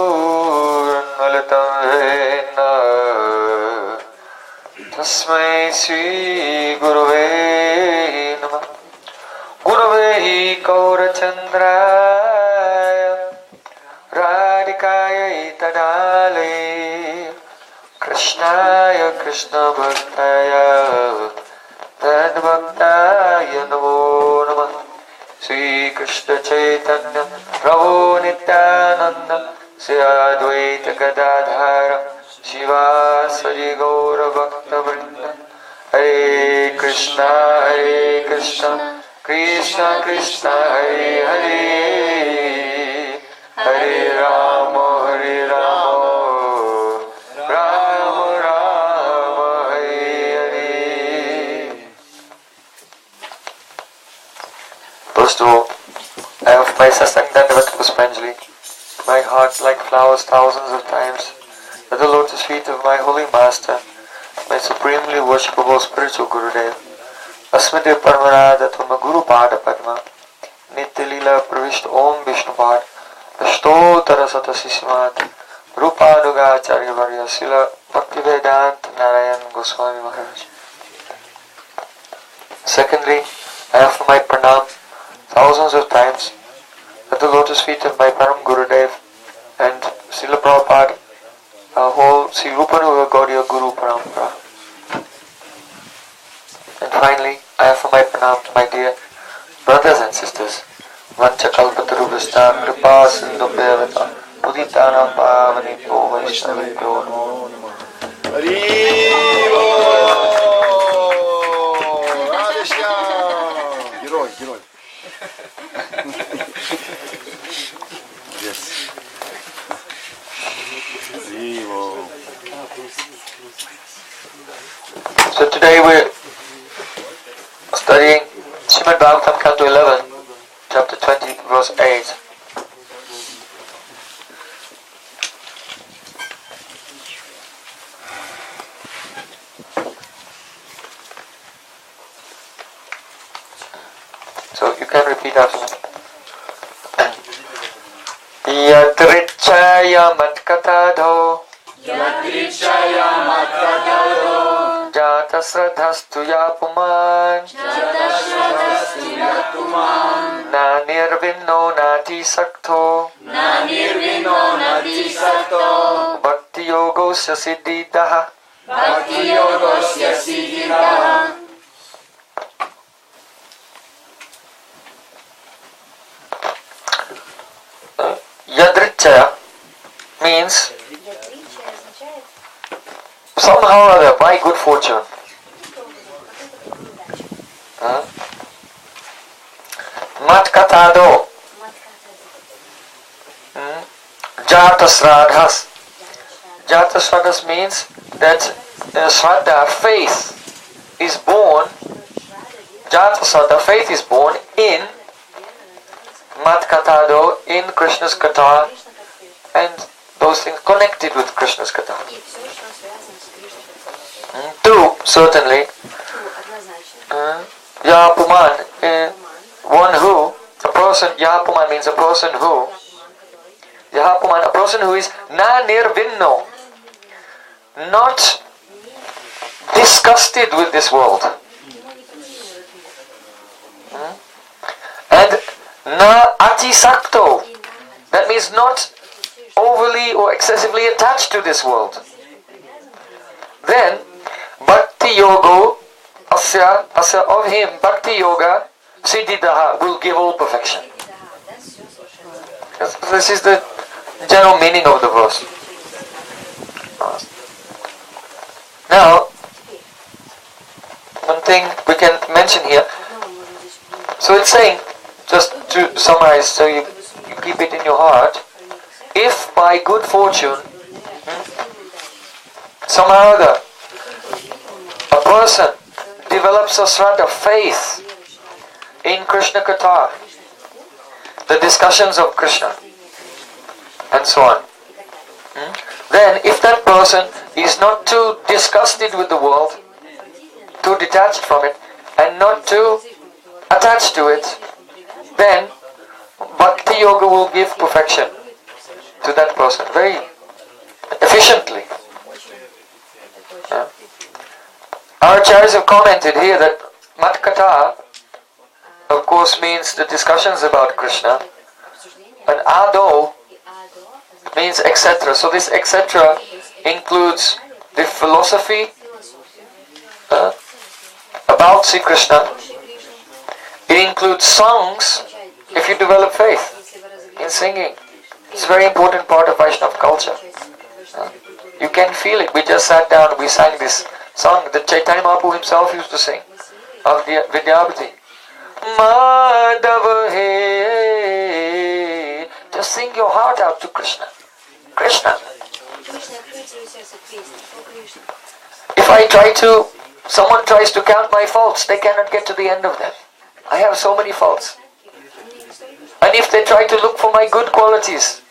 Purnalatam Vena Tasmai Sri Gurave Namah Gurave Gaurachandraya Radhikaya Tadale Krishnaya Krishna Bhaktaya Tadbhaktaya Namo Namah Sri Krishna Chaitanya Prabhu Nityananda Sri Advaita Gadadhara Shiva Sari Gaura Bhakta Vrinda Hare Krishna Krishna Krishna Hare Hare Hare Rama Rama Rama Hare Hare. First of all, I offer my Satsang Dandavat Puspanjali, my heart like flowers thousands of times, at the lotus feet of my holy master, my supremely worshipable spiritual Gurudev, Asmati Parmarada Tuma Guru Pada Padma, Nitya Lila Pravishta Om Vishnupad, Ashtotara Satasismat, Rupanuga Acharya Varya Sila Bhaktivedanta Narayan Goswami Maharaj. Secondly, I offer my pranam thousands of times at the lotus feet of my Param Gurudev and Srila Prabhupada, our whole Sri Rupanuga Gaudiya Guru Parampara. And finally, I offer my pranam to my dear brothers and sisters. Vancha kalpatarubhishta kripa sindhu devata puditana pavani po vaishnavibhyo namo namah. Haribo! Radhishya! Герой. Yes. So today we're studying Srimad Bhagavatam Canto 11, Chapter 20, Verse 8. So you can repeat after me. Yadrichaya matkatadho Jata sradhastu yapuman Na nirvinno nati sakto Bhakti yogosya siddhidaha Yadrichaya means somehow or other, by good fortune. Matkatado. Jatasradhas. Jatasradhas means that Shraddha, faith, is born. Jatasradha, faith is born in Matkatado, in Krishna's Katha, and those things connected with Krishna's Katha. Two, certainly. Yapuman, one who, a person, Yapuman means a person who, Yapuman, a person who is na nirvinno, not disgusted with this world. And na atisakto, that means not overly or excessively attached to this world. Then, Bhakti Yoga, asya of him, Bhakti Yoga, Siddhidaha, will give all perfection. This is the general meaning of the verse. Now, one thing we can mention here. So it's saying, just to summarize, so you keep it in your heart, if by good fortune, somehow or other, a person develops a Shraddha, faith in Krishna Katha, the discussions of Krishna, and so on, then if that person is not too disgusted with the world, too detached from it, and not too attached to it, then Bhakti Yoga will give perfection. to that person very efficiently. Our acharyas have commented here that Mat Katha, of course, means the discussions about Krishna, and Ado means etc. So this etc. includes the philosophy about Sri Krishna. It includes songs if you develop faith in singing. It's a very important part of Vaishnava culture. You can feel it. We just sat down and we sang this song that Chaitanya Mahaprabhu himself used to sing of the Vidyabhati. Madhava He. Just sing your heart out to Krishna. Krishna. If someone tries to count my faults, they cannot get to the end of them. I have so many faults. And if they try to look for my good qualities,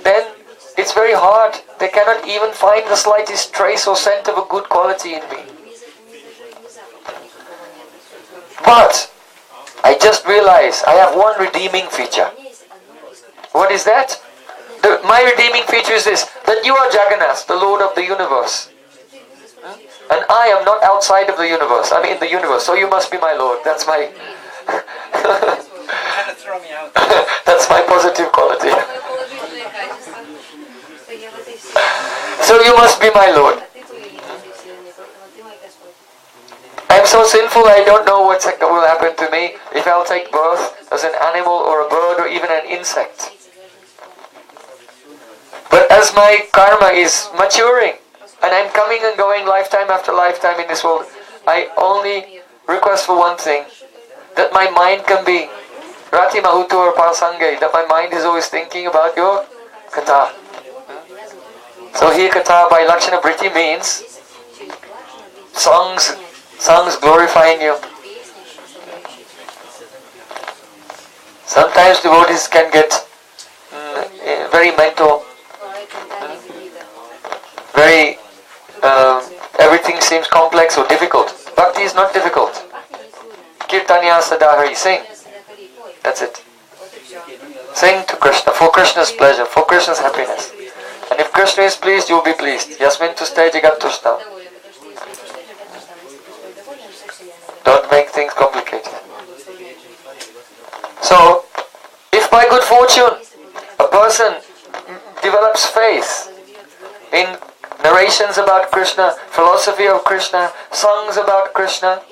then it's very hard. They cannot even find the slightest trace or scent of a good quality in me. But I just realized I have one redeeming feature. What is that? My redeeming feature is this, that you are Jagannath, the Lord of the universe. And I am not outside of the universe. I'm in the universe, so you must be my Lord. That's my that's my positive quality. So you must be my Lord. I'm so sinful, I don't know what will happen to me if I'll take birth as an animal or a bird or even an insect. But as my karma is maturing and I'm coming and going lifetime after lifetime in this world, I only request for one thing, that my mind can be Rati Mahutu or Parasange, that my mind is always thinking about your Katha. So here Katha by Lakshana Briti means songs glorifying you. Sometimes devotees can get very mental, very everything seems complex or difficult. Bhakti is not difficult. Kirtanya Sadahari, sing. That's it. Sing to Krishna for Krishna's pleasure, for Krishna's happiness. And if Krishna is pleased, you will be pleased. Yasmin tuste jagat tushtam. Don't make things complicated. So, if by good fortune a person develops faith in narrations about Krishna, philosophy of Krishna, songs about Krishna,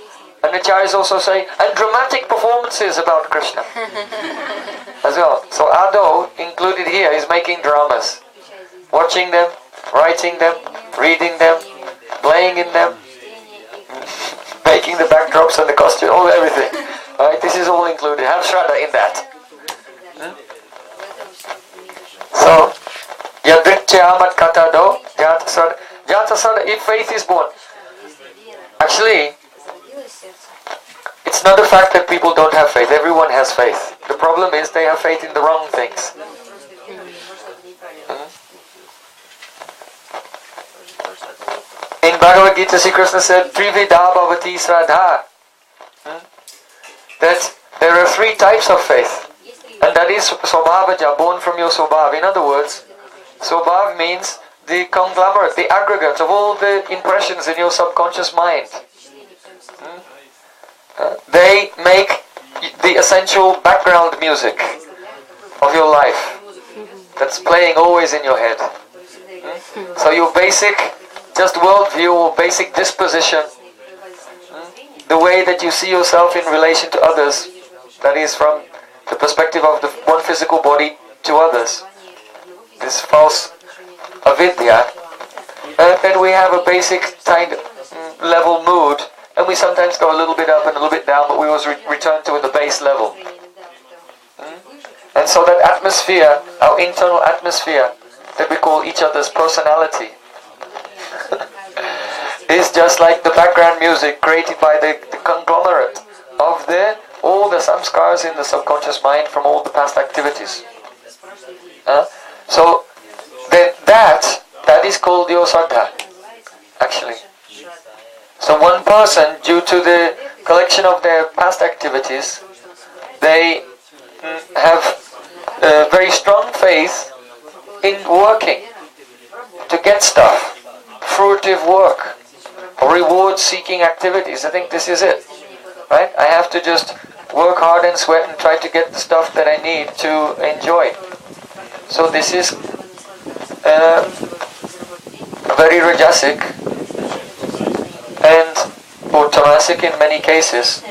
and the acharyas also say, and dramatic performances about Krishna as well. So Ado, included here, is making dramas. Watching them, writing them, reading them, playing in them, making the backdrops and the costume, all everything. Right? This is all included. Have Shraddha in that. So, Yadrityamat Katado, Jatasada, if faith is born. Actually, it's not the fact that people don't have faith. Everyone has faith. The problem is they have faith in the wrong things. In Bhagavad Gita, Sri Krishna said, Trividha bhavati sraddha. That there are three types of faith. And that is Swabhavaja, born from your Swabhav. In other words, Swabhav means the conglomerate, the aggregate of all the impressions in your subconscious mind. They make the essential background music of your life that's playing always in your head. So your basic just worldview or basic disposition, the way that you see yourself in relation to others, that is from the perspective of the one physical body to others, this false avidya, and then we have a basic kind of level mood, and we sometimes go a little bit up and a little bit down, but we always return to the base level. And so that atmosphere, our internal atmosphere, that we call each other's personality, is just like the background music created by the conglomerate of all the samskars in the subconscious mind from all the past activities. So then that is called your Saddha, actually. So one person, due to the collection of their past activities, they have very strong faith in working to get stuff, fruitive work, or reward-seeking activities. I think this is it, right? I have to just work hard and sweat and try to get the stuff that I need to enjoy. So this is very rajasic and or tamasic in many cases.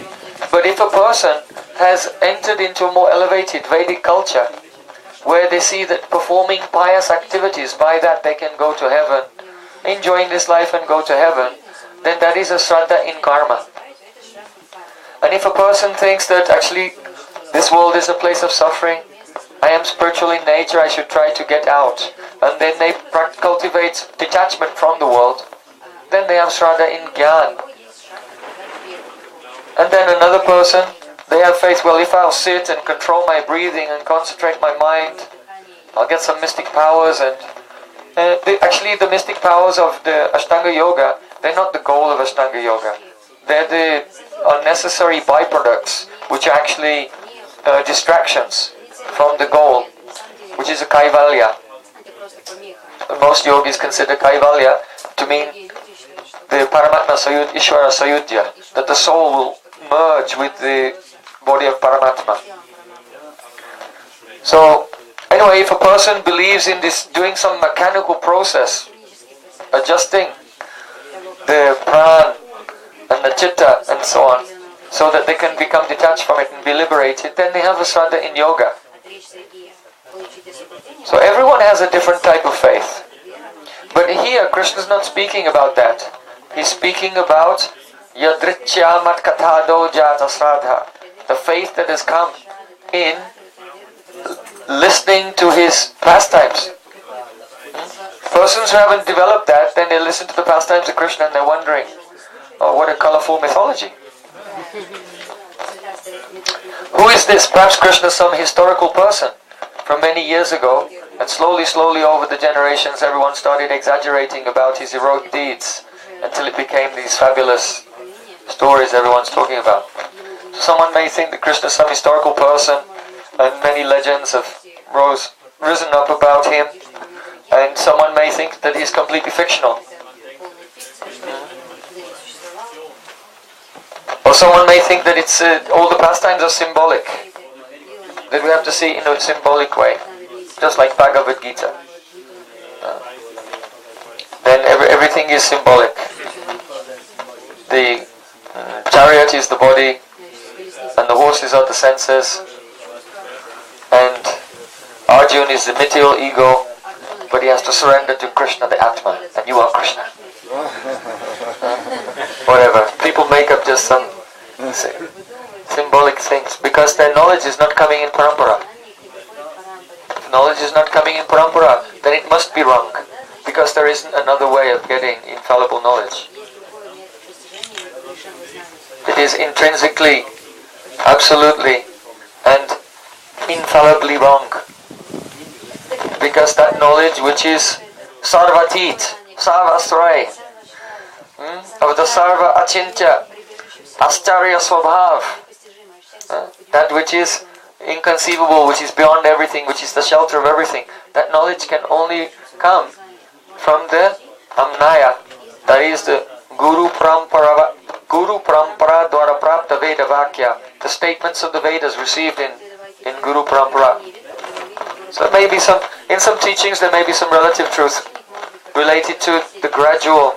But if a person has entered into a more elevated Vedic culture, where they see that performing pious activities, by that they can go to heaven, enjoying this life and go to heaven, then that is a shraddha in karma. And if a person thinks that actually this world is a place of suffering, I am spiritual in nature, I should try to get out, and then they cultivate detachment from the world, then they have shraddha in jnana. And then another person, they have faith, well, if I'll sit and control my breathing and concentrate my mind, I'll get some mystic powers. And actually the mystic powers of the Ashtanga Yoga, they're not the goal of Ashtanga Yoga. They're the unnecessary byproducts, which are actually distractions from the goal, which is a kaivalya. Most yogis consider kaivalya to mean the Paramatma Sayud, Ishvara Sayudhya, that the soul will merge with the body of Paramatma. So, anyway, if a person believes in this, doing some mechanical process, adjusting the pran and the chitta and so on, so that they can become detached from it and be liberated, then they have a shraddha in yoga. So everyone has a different type of faith. But here, Krishna is not speaking about that. He's speaking about yadrichya matkathado jata shraddha, the faith that has come in listening to his pastimes. Persons who haven't developed that, then they listen to the pastimes of Krishna and they're wondering, oh, what a colorful mythology. Who is this? Perhaps Krishna is some historical person from many years ago, and slowly over the generations everyone started exaggerating about his heroic deeds until it became these fabulous stories everyone's talking about. So someone may think that Krishna is some historical person, and many legends have risen up about him, and someone may think that he's completely fictional. Or someone may think that it's all the pastimes are symbolic, that we have to see in a symbolic way, just like Bhagavad Gita. Then everything is symbolic. The chariot is the body, and the horses are the senses, and Arjuna is the material ego, but he has to surrender to Krishna, the Atma, and you are Krishna. Whatever. People make up just some symbolic things, because their knowledge is not coming in parampara. If knowledge is not coming in parampara, then it must be wrong, because there isn't another way of getting infallible knowledge. It is intrinsically, absolutely, and infallibly wrong. Because that knowledge which is sarvatit, sarvasray, of the sarva achintya, ascharya swabhav, that which is inconceivable, which is beyond everything, which is the shelter of everything, that knowledge can only come from the amnaya, that is the Guru Parampara Dwara Prapta Veda Vakya, the statements of the Vedas received in Guru Parampara. So there may be in some teachings there may be some relative truth related to the gradual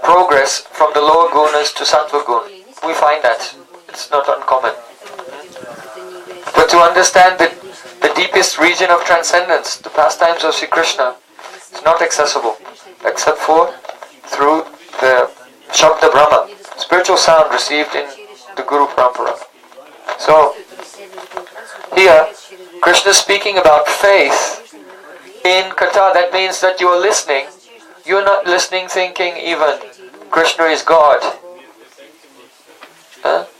progress from the lower gunas to sattva gun. We find that. It's not uncommon. But to understand the deepest region of transcendence, the pastimes of Sri Krishna, is not accessible except through the Shabda Brahma, spiritual sound received in the Guru Parampara. So, here, Krishna is speaking about faith in Katha. That means that you are listening. You are not listening thinking even Krishna is God.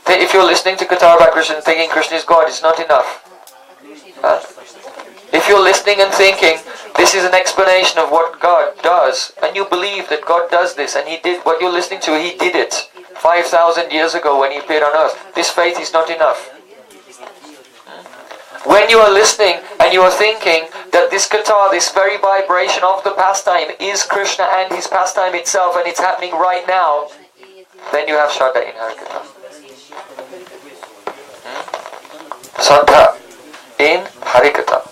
If you're listening to Katha about Krishna and thinking Krishna is God, it's not enough. If you're listening and thinking this is an explanation of what God does, and you believe that God does this, and He did what you're listening to, He did it 5,000 years ago when He appeared on earth, this faith is not enough. when you are listening and you are thinking that this guitar, this very vibration of the pastime is Krishna and his pastime itself and it's happening right now, then you have Shraddha in Harikatha. Shraddha in Harikatha.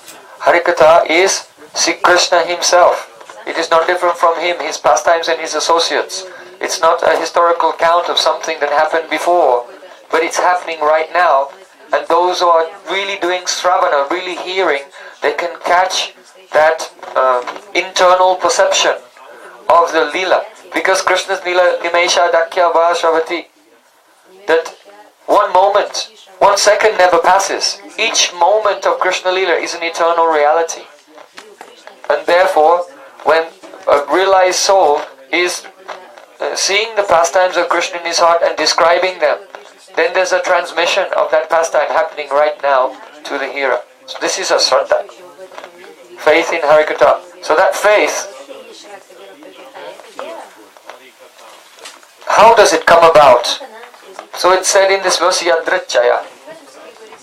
Harikatha is Sri Krishna himself. It is not different from him, his pastimes and his associates. It's not a historical account of something that happened before, but it's happening right now. And those who are really doing Sravana, really hearing, they can catch that internal perception of the Leela. Because Krishna's Leela, Nimesha Dakya Va Shravati, that one moment, 1 second never passes. Each moment of Krishna Leela is an eternal reality. And therefore, when a realized soul is seeing the pastimes of Krishna in his heart and describing them, then there's a transmission of that pastime happening right now to the hearer. So this is a Shraddha. Faith in Harikatha. So that faith, how does it come about? So it's said in this verse, Yadrichaya.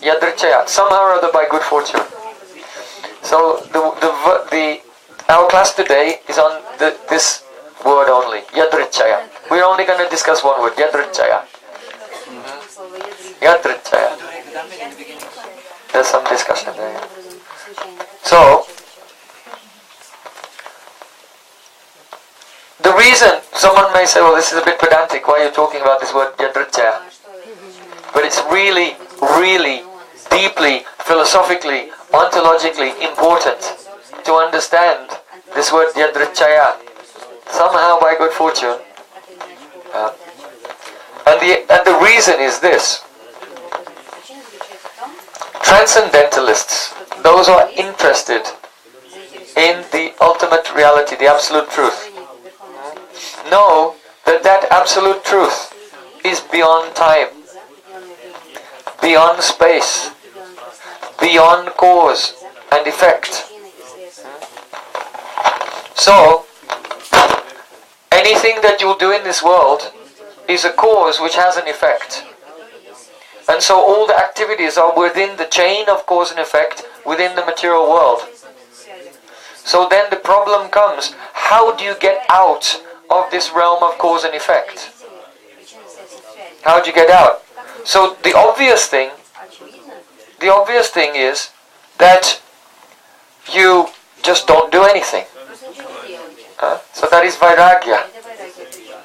Yadrichaya, somehow or other by good fortune. So our class today is on this word only, Yadrichaya. We're only going to discuss one word, Yadrichaya. Yadrichaya. There's some discussion there. So, the reason, someone may say, well, this is a bit pedantic, why are you talking about this word Yadrichaya? But it's really, really deeply, philosophically, ontologically important to understand this word Yadrichaya. Somehow by good fortune. And the reason is this. Transcendentalists, those who are interested in the ultimate reality, the absolute truth, know that that absolute truth is beyond time, beyond space, beyond cause and effect. So, anything that you do in this world is a cause which has an effect. And so all the activities are within the chain of cause and effect within the material world. So then the problem comes, how do you get out of this realm of cause and effect? How do you get out? So the obvious thing is that you just don't do anything. So that is vairagya.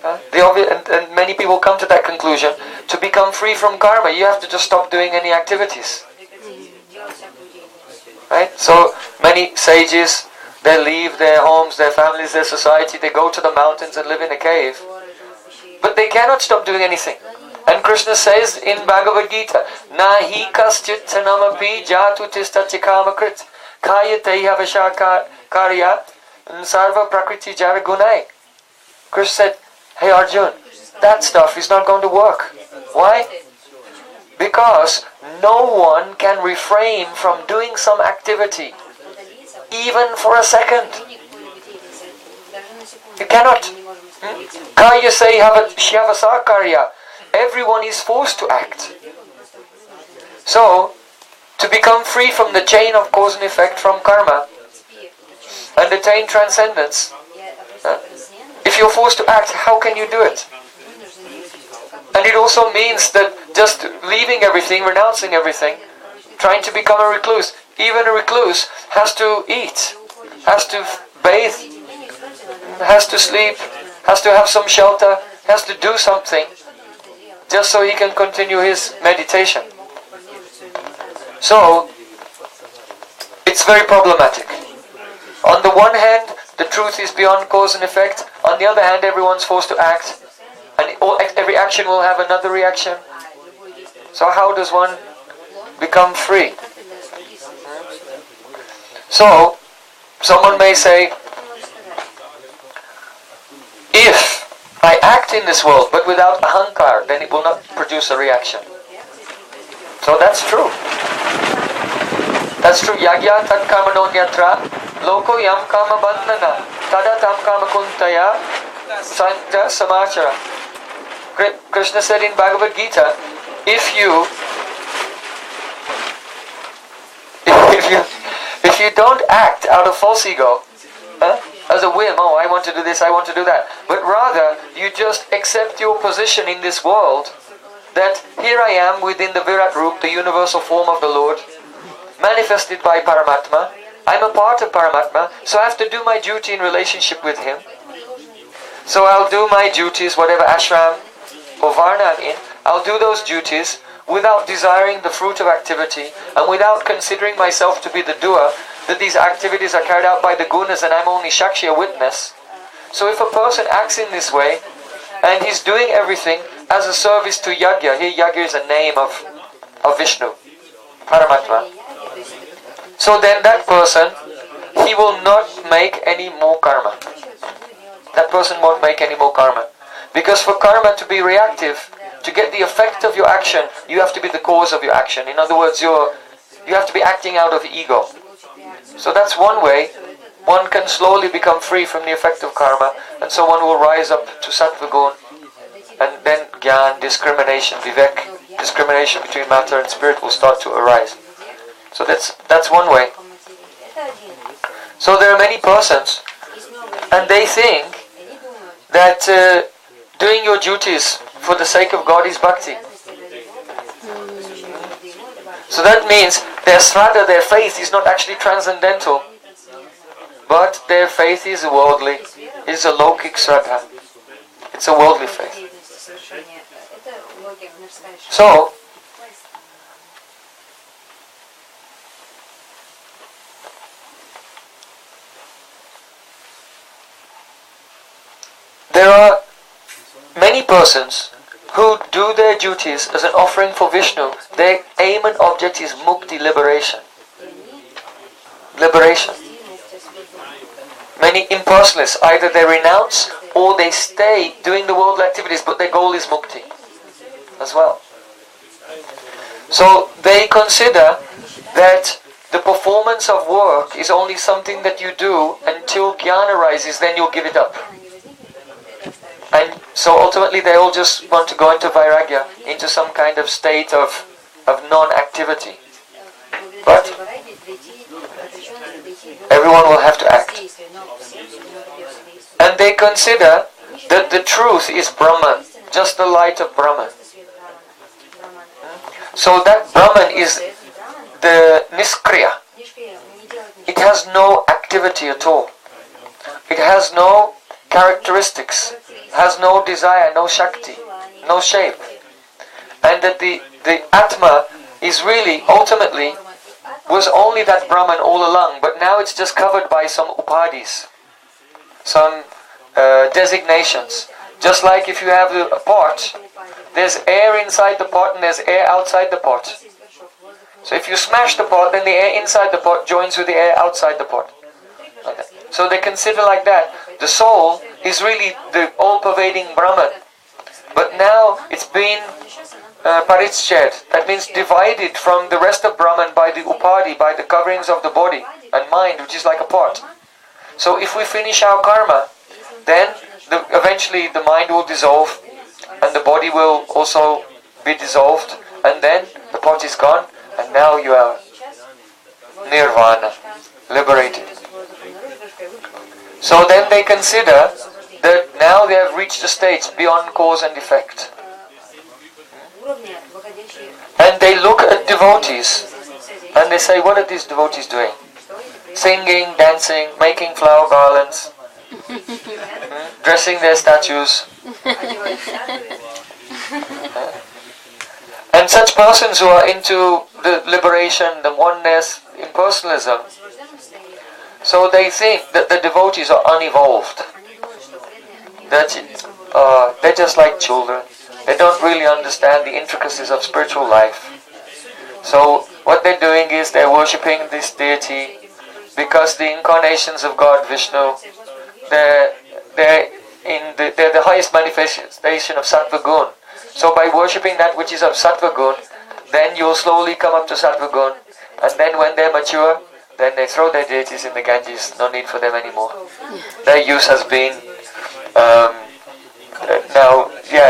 And many people come to that conclusion. To become free from karma, you have to just stop doing any activities. Right? So many sages, they leave their homes, their families, their society, they go to the mountains and live in a cave. But they cannot stop doing anything. And Krishna says in Bhagavad Gita, Nahi kaschit sanamapi jatu tistati kamakrit kayate havasha karya sarva prakriti jara gunai. Krishna said, hey Arjun, that stuff is not going to work. Why? Because no one can refrain from doing some activity, even for a second. You cannot. Kaya say shyavasa karya. Everyone is forced to act. So, to become free from the chain of cause and effect from karma and attain transcendence, if you're forced to act, how can you do it? And it also means that just leaving everything, renouncing everything, trying to become a recluse. Even a recluse has to eat, has to bathe, has to sleep, has to have some shelter, has to do something, just so he can continue his meditation. So, it's very problematic. On the one hand, the truth is beyond cause and effect. On the other hand, everyone's forced to act. And every action will have another reaction. So how does one become free? So, someone may say, if I act in this world but without ahankar, then it will not produce a reaction. So that's true. That's true. Yagya tat kamano nyatra loko yam kama bandhana tada tam kama kuntaya santa samachara. Krishna said in Bhagavad Gita, if you you don't act out of false ego, as a whim, oh, I want to do this, I want to do that, but rather you just accept your position in this world, that here I am within the Virat Roop, the universal form of the Lord, manifested by Paramatma. I'm a part of Paramatma, so I have to do my duty in relationship with Him. So I'll do my duties, whatever ashram or varna I'm in, I'll do those duties without desiring the fruit of activity and without considering myself to be the doer, that these activities are carried out by the gunas and I'm only Shakshi, a witness. So if a person acts in this way and he's doing everything as a service to Yagya, here Yagya is a name of Vishnu, Paramatma. So then that person, he will not make any more karma. That person won't make any more karma. Because for karma to be reactive, to get the effect of your action, you have to be the cause of your action. In other words, you have to be acting out of ego. So that's one way one can slowly become free from the effect of karma, and so one will rise up to sattva gun, and then gyan, discrimination, vivek, discrimination between matter and spirit will start to arise. So that's one way. So there are many persons, and they think that doing your duties for the sake of God is bhakti. So that means their sraddha, their faith is not actually transcendental, but their faith is worldly, is a lokik sraddha. It's a worldly faith. So, there are many persons who do their duties as an offering for Vishnu. Their aim and object is mukti, liberation. Liberation. Many impersonalists, either they renounce or they stay doing the worldly activities, but their goal is mukti as well. So they consider that the performance of work is only something that you do until jnana arises, then you'll give it up. And so ultimately they all just want to go into vairagya, into some kind of state of non-activity. But everyone will have to act. And they consider that the truth is Brahman, just the light of Brahman. So that Brahman is the niskriya. It has no activity at all. It has no characteristics, has no desire, no shakti, no shape. And that the Atma is really, ultimately, was only that Brahman all along, but now it's just covered by some upadhis, some designations. Just like if you have a pot, there's air inside the pot and there's air outside the pot. So if you smash the pot, then the air inside the pot joins with the air outside the pot. Okay. So they consider like that. The soul is really the all-pervading Brahman. But now it's been parisched, that means divided from the rest of Brahman by the upadhi, by the coverings of the body and mind, which is like a pot. So if we finish our karma, then eventually the mind will dissolve and the body will also be dissolved, and then the pot is gone, and now you are nirvana, liberated. So then they consider that now they have reached a stage beyond cause and effect. And they look at devotees and they say, what are these devotees doing? Singing, dancing, making flower garlands, dressing their statues. And such persons who are into the liberation, the oneness, impersonalism, so they think that the devotees are unevolved. That they're just like children. They don't really understand the intricacies of spiritual life. So what they're doing is they're worshipping this deity because the incarnations of God, Vishnu, they're the highest manifestation of Sattva Gun. So by worshipping that which is of Sattva Gun, then you'll slowly come up to Sattva Gun, and then when they're mature, then they throw their deities in the Ganges. No need for them anymore. Their use has been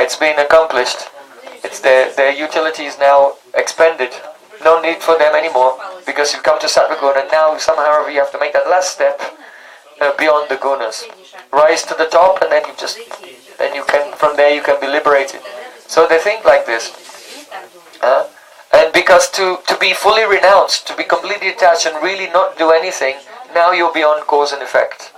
it's been accomplished. It's their utility is now expended. no need for them anymore, because you've come to Sattva Guna, and now somehow you have to make that last step beyond the gunas. Rise to the top, and then you can, from there you can be liberated. So they think like this. And because to be fully renounced, to be completely detached and really not do anything, now you're beyond cause and effect.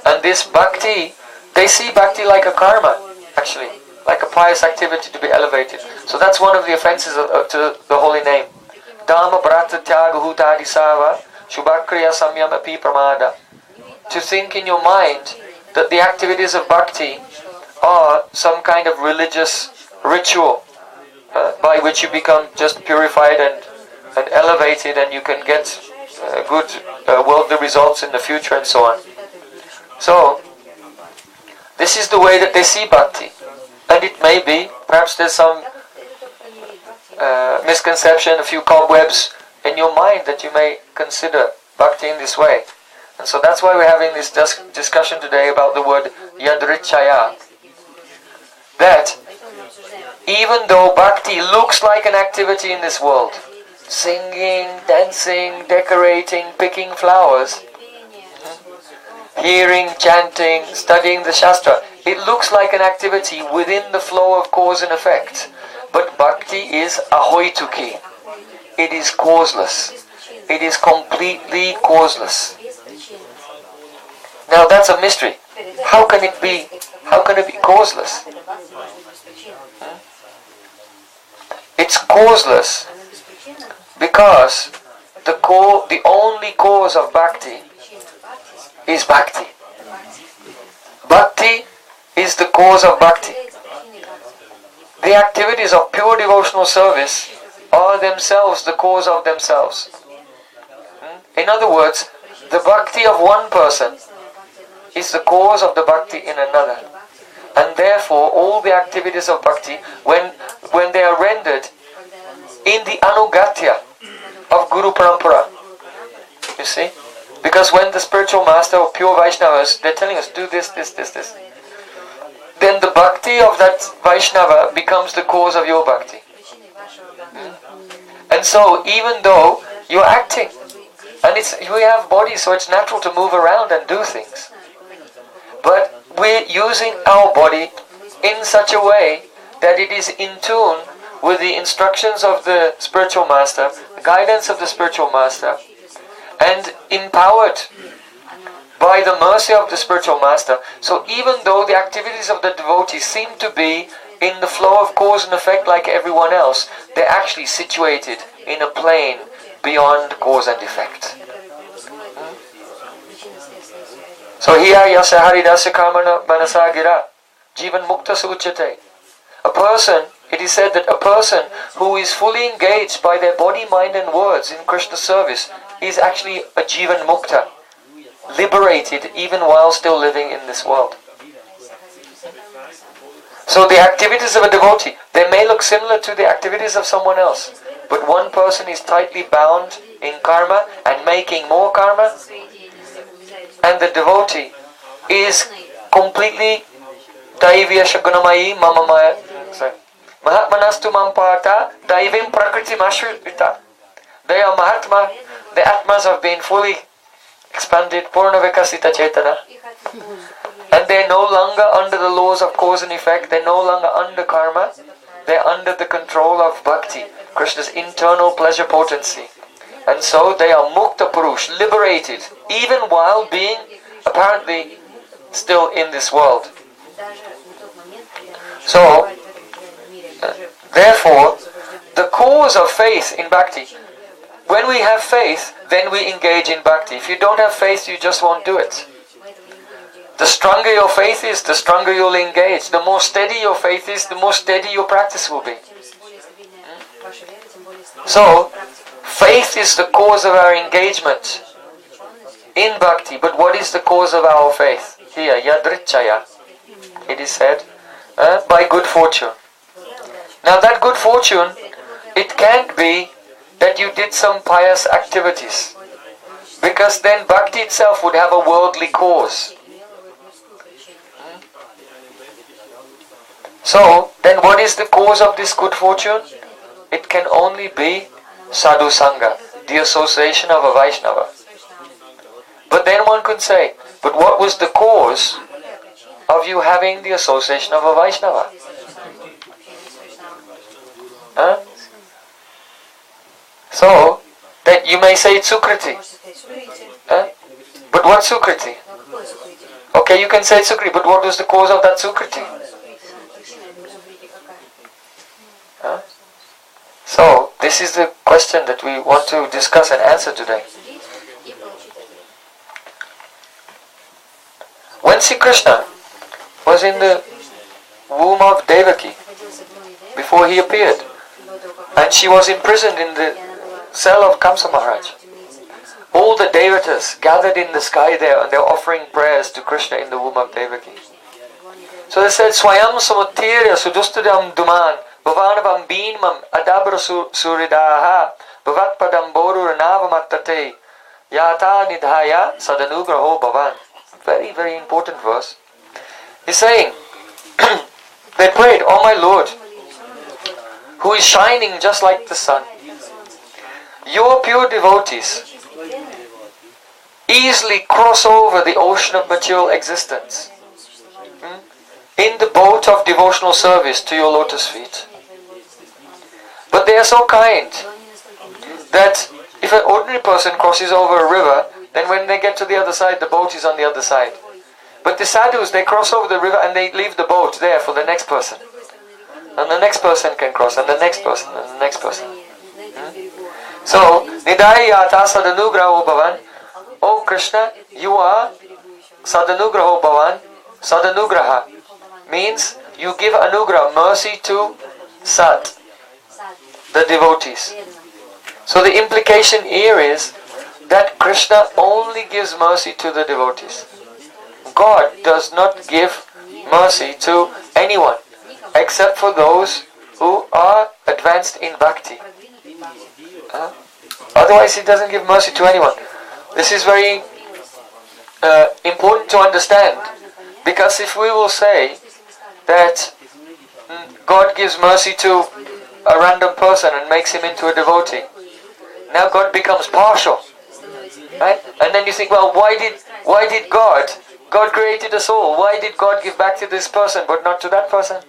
And this bhakti, they see bhakti like a karma, actually, like a pious activity to be elevated. So that's one of the offenses to the holy name. Dhamma brata tyaga hutadi sava shubhakriya samyam api pramada. To think in your mind that the activities of bhakti are some kind of religious ritual by which you become just purified and elevated, and you can get good worldly results in the future and so on. So, this is the way that they see bhakti. And it may be, perhaps there's some misconception, a few cobwebs in your mind that you may consider bhakti in this way. And so that's why we're having this discussion today about the word yadrichaya. That even though bhakti looks like an activity in this world, singing, dancing, decorating, picking flowers, hearing, chanting, studying the Shastra, it looks like an activity within the flow of cause and effect. But bhakti is ahoituki. It is causeless. It is completely causeless. Now that's a mystery. How can it be causeless? It's causeless because the only cause of bhakti is bhakti. Bhakti is the cause of bhakti. The activities of pure devotional service are themselves the cause of themselves. In other words, the bhakti of one person is the cause of the bhakti in another. And therefore, all the activities of bhakti, when they are rendered in the anugatya of Guru Parampara, you see? Because when the spiritual master or pure Vaishnavas, they're telling us, do this, this, this, this, then the bhakti of that Vaishnava becomes the cause of your bhakti. And so, even though you're acting, and we have bodies, so it's natural to move around and do things, but we're using our body in such a way that it is in tune with the instructions of the spiritual master, the guidance of the spiritual master, and empowered by the mercy of the spiritual master. So even though the activities of the devotees seem to be in the flow of cause and effect like everyone else, they're actually situated in a plane beyond cause and effect. So here, yasya haridasya kamana manasagira, jivan mukta suchate. A person, it is said that a person who is fully engaged by their body, mind and words in Krishna service is actually a jivan mukta, liberated even while still living in this world. So the activities of a devotee, they may look similar to the activities of someone else, but one person is tightly bound in karma and making more karma, and the devotee is completely daivya shagunamayi mamamaya. Mahatmanastu mampata daivim prakriti mashrita. They are Mahatma, the Atmas have been fully expanded, Purna Vikasita Chetana. And they're no longer under the laws of cause and effect, they're no longer under karma, they're under the control of bhakti, Krishna's internal pleasure potency. And so they are Mukta Purush, liberated, even while being apparently still in this world. So, therefore, the cause of faith in bhakti, when we have faith, then we engage in bhakti. If you don't have faith, you just won't do it. The stronger your faith is, the stronger you'll engage. The more steady your faith is, the more steady your practice will be. So, faith is the cause of our engagement in bhakti. But what is the cause of our faith? Here, yadrichaya, it is said, by good fortune. Now that good fortune, it can't be that you did some pious activities, because then bhakti itself would have a worldly cause. So, then what is the cause of this good fortune? it can only be sadhu sangha, the association of a Vaishnava. But then one could say, but what was the cause of you having the association of a Vaishnava? Huh? So, that you may say it's Sukriti. Huh? But what Sukriti? Okay, you can say it's Sukriti, but what was the cause of that Sukriti? Huh? So, this is the question that we want to discuss and answer today. When Sri Krishna was in the womb of Devaki, before he appeared, and she was imprisoned in the cell of Kamsa Maharaj, all the Devotees gathered in the sky there, and they were offering prayers to Krishna in the womb of Devaki. So they said, Swayam Samuttirya Sudustudam Duman Bhavanavam Beenmam Adabra Suridaha Bhavat Padam Boru Ranavamattate Yata Nidhaya Sadanugraho Bhavan. Very, very important verse. He's saying, they prayed, Oh my Lord, who is shining just like the sun, your pure devotees easily cross over the ocean of material existence in the boat of devotional service to your lotus feet. But they are so kind that if an ordinary person crosses over a river, then when they get to the other side, the boat is on the other side. But the sadhus, they cross over the river and they leave the boat there for the next person. And the next person can cross, and the next person, and the next person. So, Nidayata Sadanugraho Bhavan. Oh Krishna, you are Sadanugraho Bhavan. Sadanugraha means you give anugraha, mercy to Sat, the devotees. So the implication here is that Krishna only gives mercy to the devotees. God does not give mercy to anyone except for those who are advanced in bhakti. Otherwise he doesn't give mercy to anyone. This is very important to understand, because if we will say that God gives mercy to a random person and makes him into a devotee, now God becomes partial, right? And then you think, well, why did God created us all, why did God give back to this person but not to that person?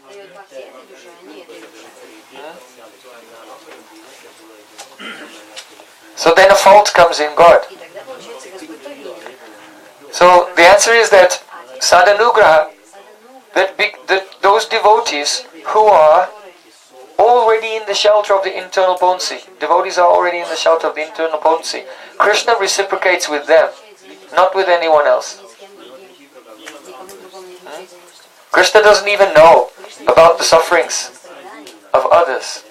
So then a fault comes in God. So the answer is that Sadanugraha, that those devotees who are already in the shelter of the internal potency, devotees are already in the shelter of the internal potency, Krishna reciprocates with them, not with anyone else. Krishna doesn't even know about the sufferings of others,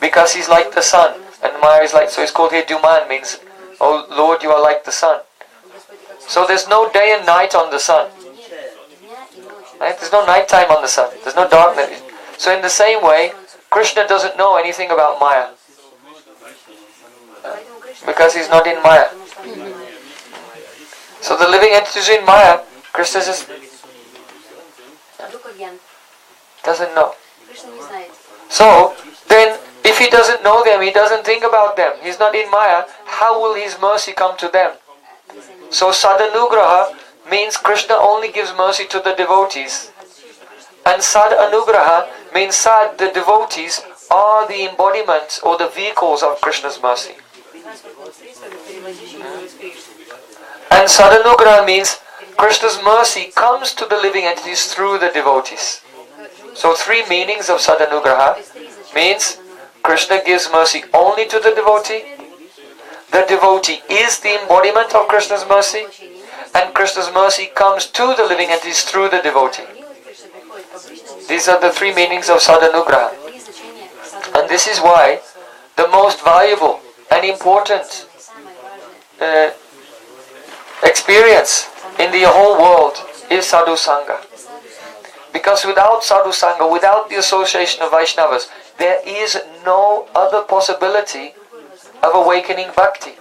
because he's like the sun, and Maya is like, so it's called here Duman, means, oh Lord, you are like the sun. So there's no day and night on the sun. Right? There's no night time on the sun. There's no darkness. So in the same way, Krishna doesn't know anything about Maya, because he's not in Maya. So the living entities in Maya, Krishna just doesn't know. So then, if he doesn't know them, he doesn't think about them, he's not in Maya, how will his mercy come to them? So Sadanugraha means Krishna only gives mercy to the devotees. And Sad Anugraha means Sad, the devotees, are the embodiments or the vehicles of Krishna's mercy. And Sadanugraha means Krishna's mercy comes to the living entities through the devotees. So three meanings of Sadanugraha means Krishna gives mercy only to the devotee is the embodiment of Krishna's mercy, and Krishna's mercy comes to the living entities through the devotee. These are the three meanings of Sadanugraha. And this is why the most valuable and important experience in the whole world is Sadhu Sangha. Because without Sadhu Sangha, without the association of Vaishnavas, there is no other possibility of awakening bhakti.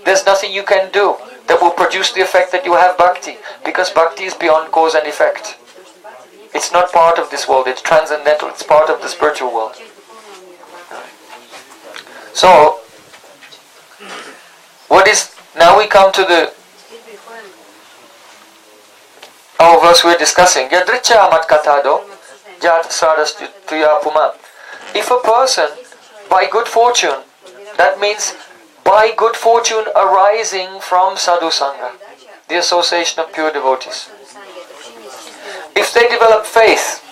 There's nothing you can do that will produce the effect that you have bhakti, because bhakti is beyond cause and effect. It's not part of this world, it's transcendental, it's part of the spiritual world. So, now we come to our verse we're discussing. Yadricha amat katado jat sadas tuya puma. If a person, by good fortune, that means by good fortune arising from sadhu sangha, the association of pure devotees, if they develop faith,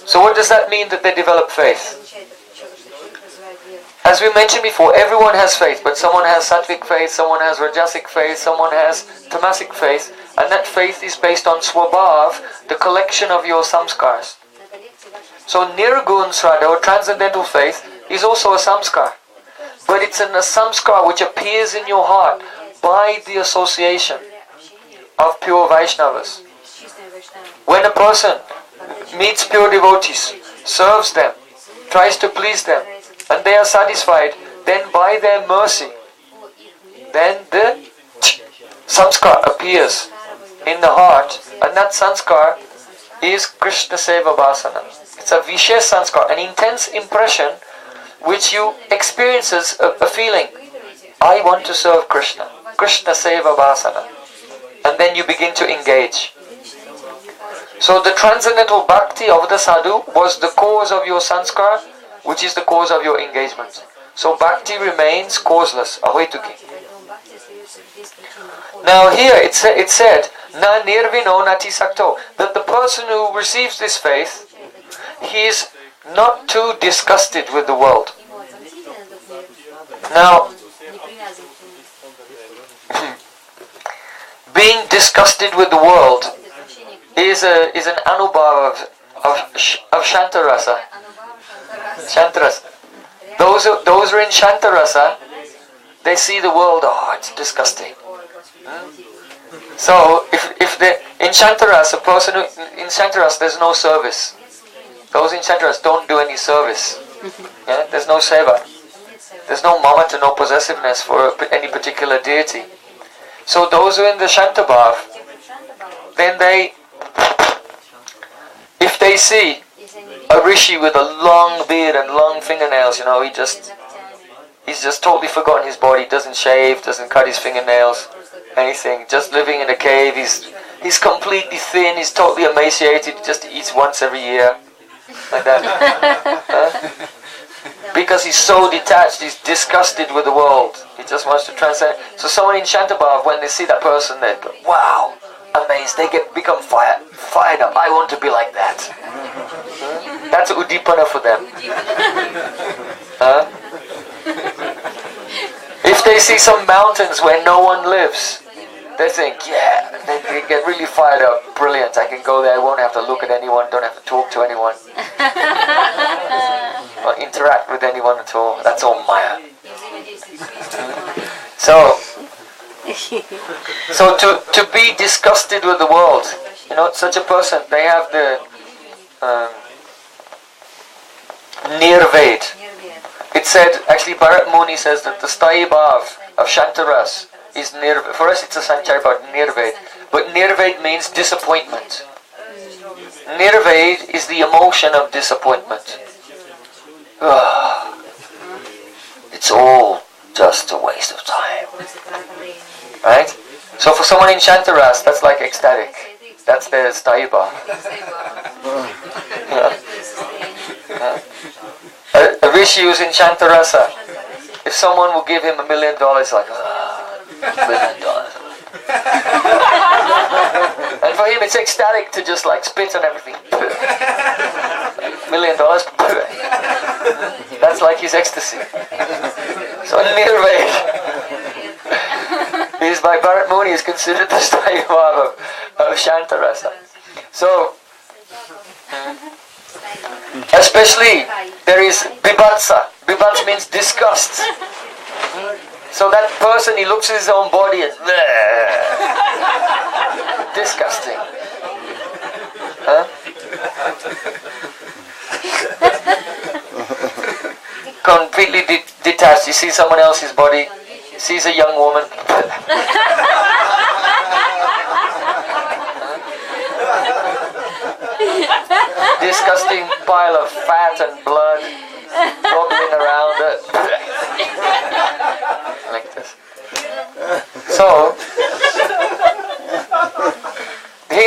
so what does that mean that they develop faith? As we mentioned before, everyone has faith, but someone has sattvic faith, someone has rajasic faith, someone has tamasic faith, and that faith is based on swabhav, the collection of your samskars. So nirgun sraddha, or transcendental faith, is also a samskar, but it's a samskar which appears in your heart by the association of pure Vaishnavas. When a person meets pure devotees, serves them, tries to please them, and they are satisfied, then by their mercy, then the samskar appears in the heart, and that samskar is Krishna Seva Vasana. It's a vishesh samskar, an intense impression which you experience as a feeling. I want to serve Krishna. Krishna Seva Vasana. And then you begin to engage. So the transcendental bhakti of the sadhu was the cause of your sanskar, which is the cause of your engagement. So bhakti remains causeless, ahoituki. Now here it said, na nirvino nati sakto, that the person who receives this faith, he is not too disgusted with the world. Now, being disgusted with the world is an anubhav of Shantarasa. Shantarasa. Those who are in Shantarasa, they see the world, it's disgusting. So if they in Shantarasa, a person in Shantarasa, there's no service. Those in Shantarasa don't do any service. Yeah? There's no seva. There's no mamata, no possessiveness for any particular deity. So those who are in the Shantabhav, then if they see a rishi with a long beard and long fingernails, he's just totally forgotten his body, doesn't shave, doesn't cut his fingernails, anything, just living in a cave, he's completely thin, he's totally emaciated, just eats once every year, like that. Because he's so detached, he's disgusted with the world, he just wants to transcend. So someone in Shantabhav, when they see that person, they go, wow, amazed, they become fired up, I want to be like that. That's udipana for them. If they see some mountains where no one lives, they think, they get really fired up, brilliant, I can go there, I won't have to look at anyone, don't have to talk to anyone, or interact with anyone at all, that's all Maya. So to be disgusted with the world, such a person, they have the Nirved. It said, actually Bharat Muni says that the Sthayi Bhav of Shantaras is Nirved. For us it's a Sanchari Bhav, Nirved. But Nirved means disappointment. Nirved is the emotion of disappointment. It's all just a waste of time. Right? So for someone in Shantaras, that's like ecstatic. That's their Sthayi Bhav. A rishi who's in Shantarasa, if someone will give him $1 million, like, $1 million. And for him it's ecstatic to just like spit on everything. $1 million. That's like his ecstasy. So Nirved is by Bharat Muni is considered the Sthayi Bhav of Shantarasa. So especially there is bibhatsa. Bibhatsa means disgust. So that person, he looks at his own body and disgusting. Completely detached. You see someone else's body, sees a young woman. Disgusting pile of fat and blood bubbling around it.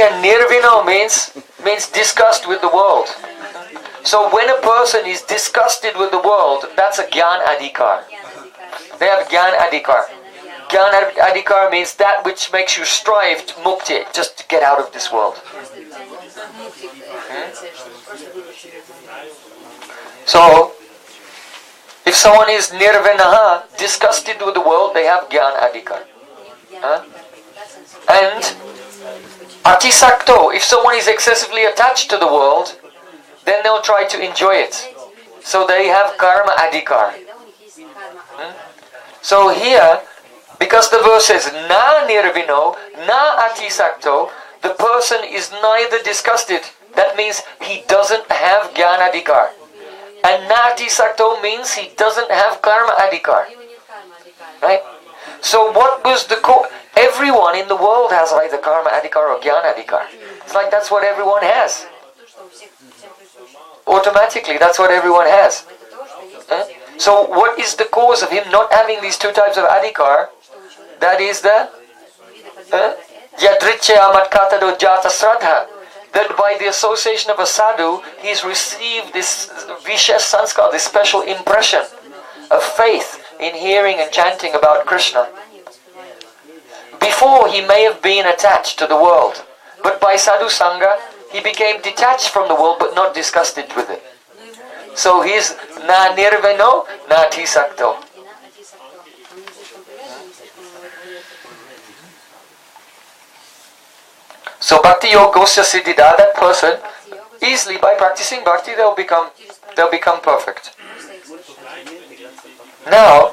here nirvino means disgust with the world. So when a person is disgusted with the world, that's a Gyan Adhikar. They have Gyan Adhikar. Gyan Adhikar means that which makes you strive to mukti, just to get out of this world. So, if someone is nirvinaha, disgusted with the world, they have Gyan Adhikar. And atisakto, if someone is excessively attached to the world, then they'll try to enjoy it. So they have karma adhikar. So here, because the verse says na nirvino, na atisakto, the person is neither disgusted. That means he doesn't have jnana adhikar. And na atisakto means he doesn't have karma adhikar. Right? So what was the everyone in the world has either karma adhikar or jnana adhikar. It's like that's what everyone has. Automatically, that's what everyone has. So what is the cause of him not having these two types of adhikar? That is the yadrichya matkatado jata sradha. That by the association of a sadhu, he's received this vishesh sanskar, this special impression of faith in hearing and chanting about Krishna. Before, he may have been attached to the world, but by sadhu sangha, he became detached from the world but not disgusted with it. So he's na nirvino, na atisakto. So bhakti yogosya siddhida, that person, easily by practicing bhakti, they'll become perfect. Now,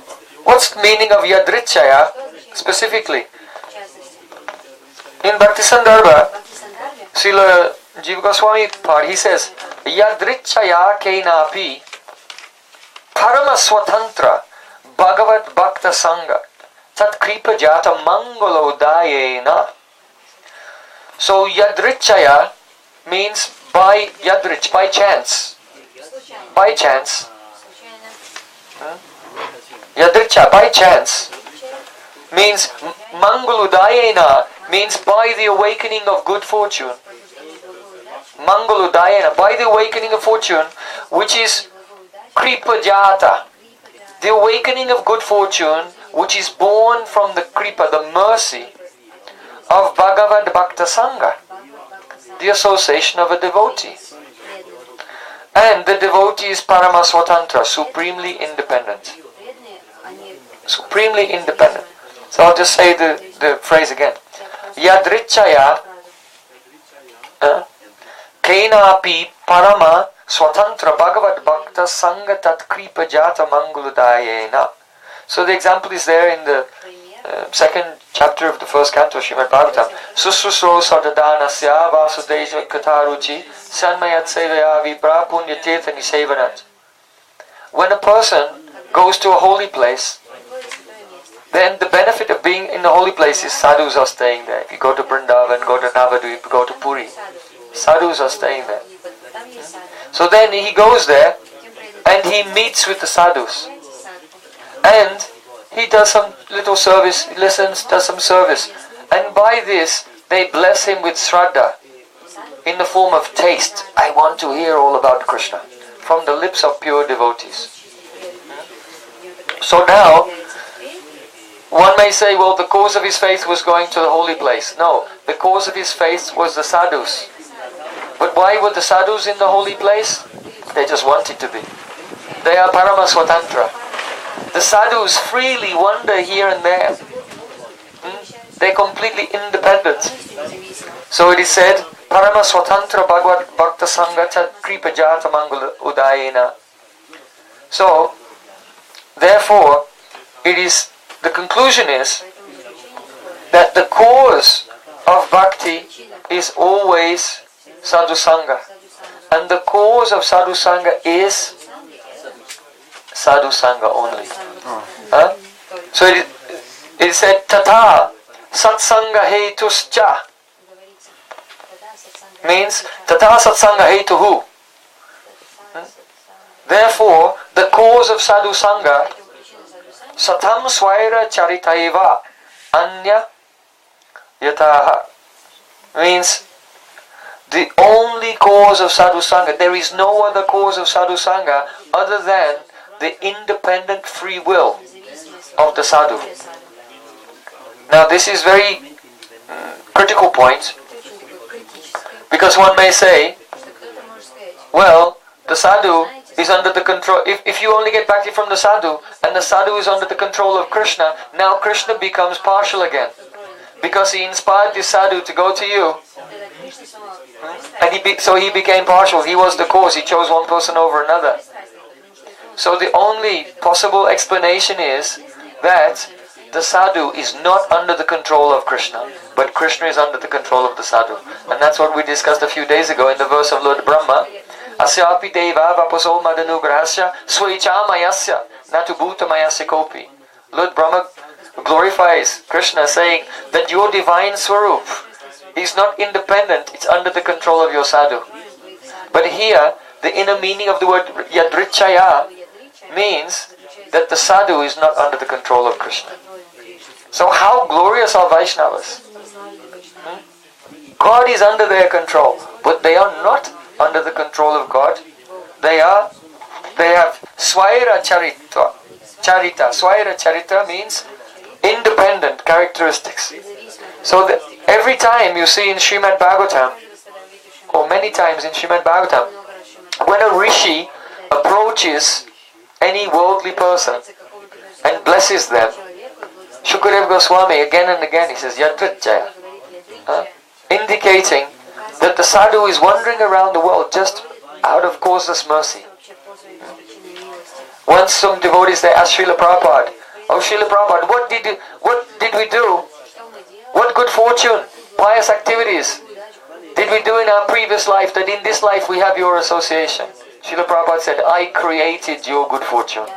what's the meaning of yadrichaya specifically? In Bhakti Sandarbha, Srila Jiva Goswami Pad, he says, yadrichaya kenapi parama swatantra bhagavat bhakta sangha tat kripa jata mangalodayena. So yadrichaya means by yadrich, by chance. By chance. Yadricha, by chance, means mangaludayena, means by the awakening of good fortune. Mangaludayena, by the awakening of fortune, which is kripa jata. The awakening of good fortune, which is born from the kripa, the mercy of Bhagavad Bhakta Sangha, the association of a devotee. And the devotee is Parama Swatantra, supremely independent. Supremely independent. So I'll just say the phrase again. Yadrichaya Kenapi Parama Swatantra Bhagavad Bhakta Sangha Tat Kripa Jata Mangaludayena. So the example is there in the second chapter of the first canto of Srimad Bhagavatam. Susruso Sardadanasya Vasudeja Kataruchi Sanmayat Sevaya Vipra Punya Tirtha Nisevanat. When a person goes to a holy place, then the benefit of being in the holy place is sadhus are staying there. If you go to Vrindavan, go to Navadvip, go to Puri, sadhus are staying there. So then he goes there and he meets with the sadhus. And he does some little service, he listens, does some service. And by this, they bless him with shraddha in the form of taste. I want to hear all about Krishna from the lips of pure devotees. So now, one may say, well, the cause of his faith was going to the holy place. No, the cause of his faith was the sadhus. But why were the sadhus in the holy place? They just wanted to be. They are Parama Swatantra. The sadhus freely wander here and there. They're completely independent. So it is said, Parama Swatantra Bhagavad Bhakta Sangha Tat Kripa Jata Mangala Udayena. So, therefore, the conclusion is that the cause of bhakti is always sadhu sangha, and the cause of sadhu sangha is sadhu sangha only. So it said tata satsanga hetuscha, means tata satsanga hetuhu. Therefore, the cause of sadhu sangha satam swaira charitaiva anya yataha, means the only cause of sadhu sangha, there is no other cause of sadhu sangha other than the independent free will of the sadhu. Now this is very critical point, because one may say, well, the sadhu is under the control, if you only get bhakti from the sadhu, and the sadhu is under the control of Krishna, now Krishna becomes partial again, because he inspired the sadhu to go to you, and so he became partial, he was the cause, he chose one person over another. So the only possible explanation is that the sadhu is not under the control of Krishna, but Krishna is under the control of the sadhu. And that's what we discussed a few days ago in the verse of Lord Brahma. Asyapi deva vapaso madanugrahasya swaicha mayasya natu bhuta mayasya kopi. Lord Brahma glorifies Krishna, saying that your divine swarup is not independent, it's under the control of your sadhu. But here, the inner meaning of the word yadrichaya means that the sadhu is not under the control of Krishna. So how glorious are Vaishnavas? God is under their control, but they are not under the control of God. They have swaira charita. Swaira charita means independent characteristics. So that every time you see in Srimad Bhagavatam, or many times in Srimad Bhagavatam, when a rishi approaches any worldly person and blesses them, Shukadeva Goswami again and again he says Yadrichaya, indicating that the sadhu is wandering around the world just out of causeless mercy. Once some devotees they asked Srila Prabhupada, "Oh Srila Prabhupada, what did we do? What good fortune, pious activities did we do in our previous life that in this life we have your association?" Srila Prabhupada said, "I created your good fortune."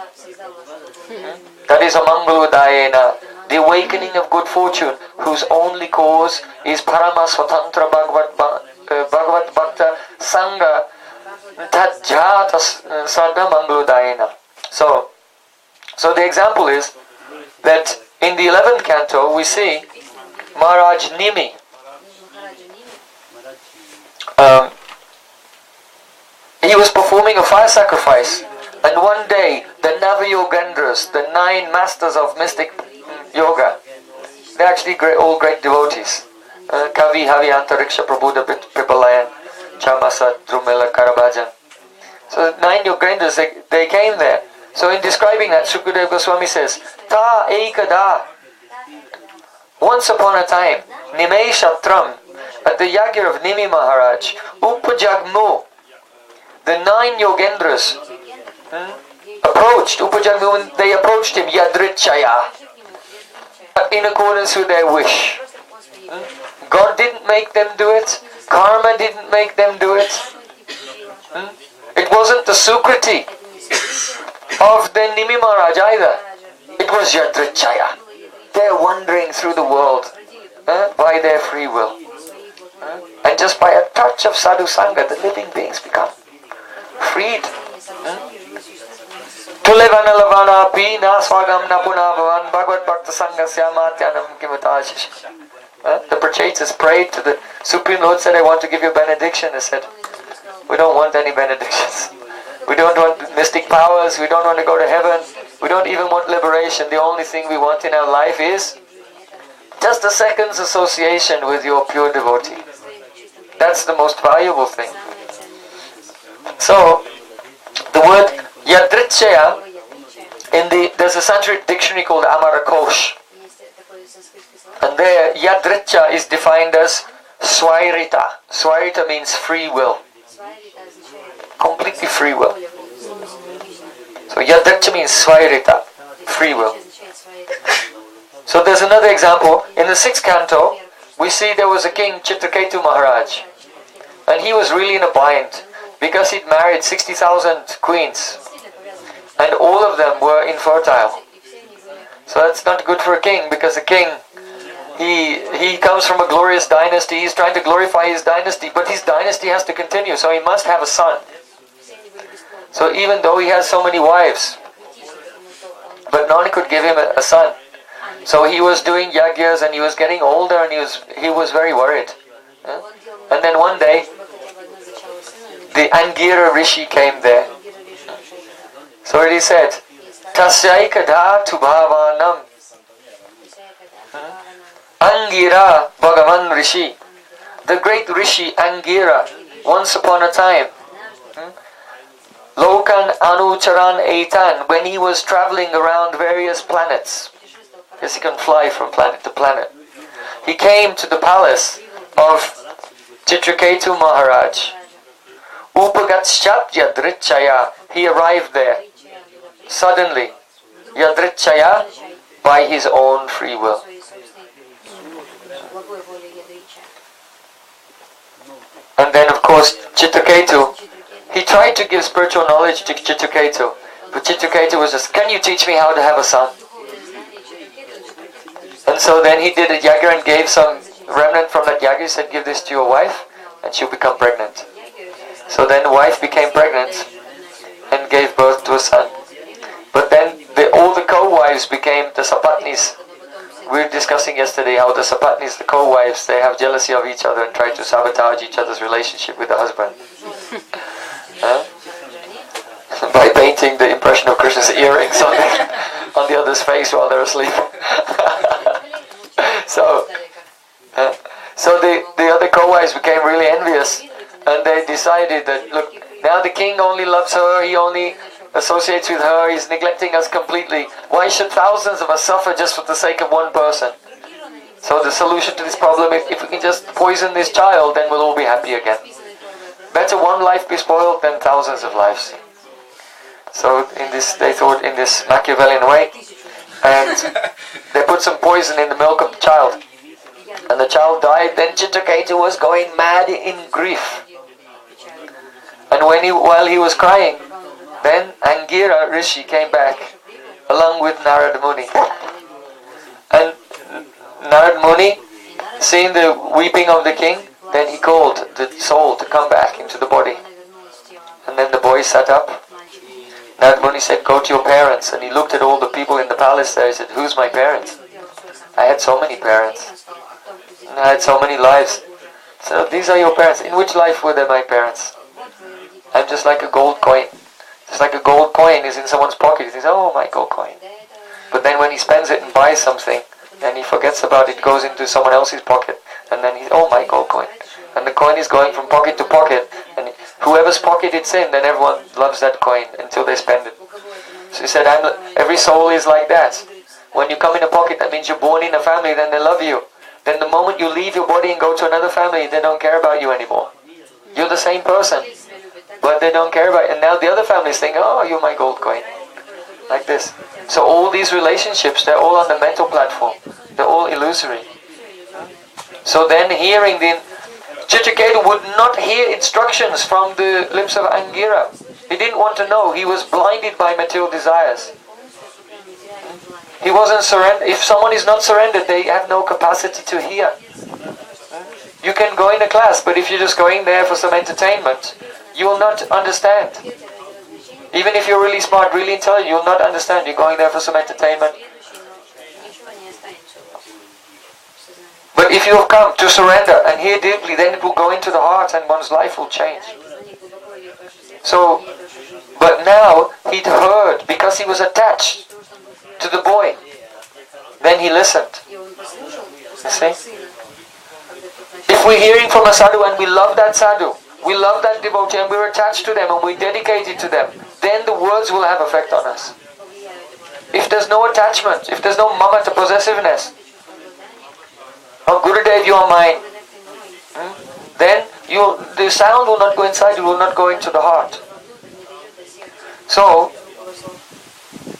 That is a Mangaludayena, the awakening of good fortune, whose only cause is Parama Swatantra Bhagavat Bhakta Sangha Tadjata Sada Mangaludayena. So the example is that in the 11th canto we see Maharaj Nimi. He was performing a fire sacrifice, and one day the Navayogendras, the 9 masters of mystic yoga, they're actually all great devotees. Kavi Havi Antariksha Prabhuda Pipalayan Chamasa Drumela Karabhajan. So 9 yogendras, they came there. So in describing that, Sukadeva Goswami says, Ta Ekada, once upon a time, Nime Shatram, at the yagya of Nimi Maharaj, Upajagmu, the 9 yogendras approached Upajagmu, and they approached him Yadrichaya, in accordance with their wish. God didn't make them do it, karma didn't make them do it. It wasn't the Sukriti of the Nimi Maharaj either. It was Yadrichaya. They're wandering through the world by their free will. And just by a touch of sadhu sangha, the living beings become freed. Tulevana lavana pina swagam napuna bhavan bhagavad bhakta sangha syamatyanam kimatashish. The Prachetas prayed to the Supreme Lord, said, "I want to give you a benediction." He said, "We don't want any benedictions. We don't want mystic powers. We don't want to go to heaven. We don't even want liberation. The only thing we want in our life is just a second's association with your pure devotee. That's the most valuable thing." So, the word Yadrichaya, there's a Sanskrit dictionary called Amarakosh. And there, Yadricha is defined as Swairita. Swairita means free will. Completely free will. So Yadricha means Swairita, free will. So there's another example. In the 6th canto, we see there was a king, Chitraketu Maharaj. And he was really in a bind, because he'd married 60,000 queens. And all of them were infertile. So that's not good for a king, because a king, he comes from a glorious dynasty, he's trying to glorify his dynasty, but his dynasty has to continue, so he must have a son. So even though he has so many wives, but none could give him a son. So he was doing yagyas and he was getting older and he was very worried. And then one day the Angira Rishi came there. So it is said, Tasyaika dhatu bhavanam Angira Bhagavan Rishi. The great Rishi Angira, once upon a time, Lokan Anucharan Eitan, when he was traveling around various planets, yes, he can fly from planet to planet, he came to the palace of Chitraketu Maharaj. Upagatshat Yadrichaya, he arrived there suddenly, Yadrichaya, by his own free will. And then of course Chitraketu, he tried to give spiritual knowledge to Chitraketu, but Chitraketu was just, can you teach me how to have a son? And so then he did a yaga and gave some remnant from that yaga. He said, give this to your wife and she'll become pregnant. So then the wife became pregnant and gave birth to a son. But then all the co-wives became the sapatnis. We were discussing yesterday how the sapatnis, the co-wives, they have jealousy of each other and try to sabotage each other's relationship with the husband. By painting the impression of Krishna's earrings on the other's face while they're asleep. So the other co-wives became really envious, and they decided that, look, now the king only loves her, he only associates with her, he's neglecting us completely. Why should thousands of us suffer just for the sake of one person? So the solution to this problem, if we can just poison this child, then we'll all be happy again. Better one life be spoiled than thousands of lives. So they thought in this Machiavellian way, and they put some poison in the milk of the child, and the child died. Then Chitraketu was going mad in grief, and while he was crying, then Angira Rishi came back along with Narada Muni, and Narada Muni, seeing the weeping of the king, then he called the soul to come back into the body, and then the boy sat up. Narada Muni said, go to your parents. And he looked at all the people in the palace there. He said, who's my parents? I had so many parents. And I had so many lives. So these are your parents. In which life were they my parents? I'm just like a gold coin. Just like a gold coin is in someone's pocket. He says, oh, my gold coin. But then when he spends it and buys something, then he forgets about it, goes into someone else's pocket. And then he's, oh, my gold coin. And the coin is going from pocket to pocket. And whoever's pocket it's in, then everyone loves that coin until they spend it. So he said, every soul is like that. When you come in a pocket, that means you're born in a family, then they love you. Then the moment you leave your body and go to another family, they don't care about you anymore. You're the same person, but they don't care about you. And now the other families think, oh, you're my gold coin. Like this. So all these relationships, they're all on the mental platform. They're all illusory. So then hearing the... Chitraketu would not hear instructions from the lips of Angira. He didn't want to know. He was blinded by material desires. He wasn't surrendered. If someone is not surrendered, they have no capacity to hear. You can go in a class, but if you're just going there for some entertainment, you will not understand. Even if you're really smart, really intelligent, you'll not understand. You're going there for some entertainment. But if you have come to surrender and hear deeply, then it will go into the heart and one's life will change. So, but now he'd heard because he was attached to the boy. Then he listened. You see? If we're hearing from a sadhu and we love that sadhu, we love that devotee and we're attached to them and we're dedicated to them, then the words will have effect on us. If there's no attachment, if there's no mamata, possessiveness, oh Gurudev, you are mine, then the sound will not go inside, it will not go into the heart. So,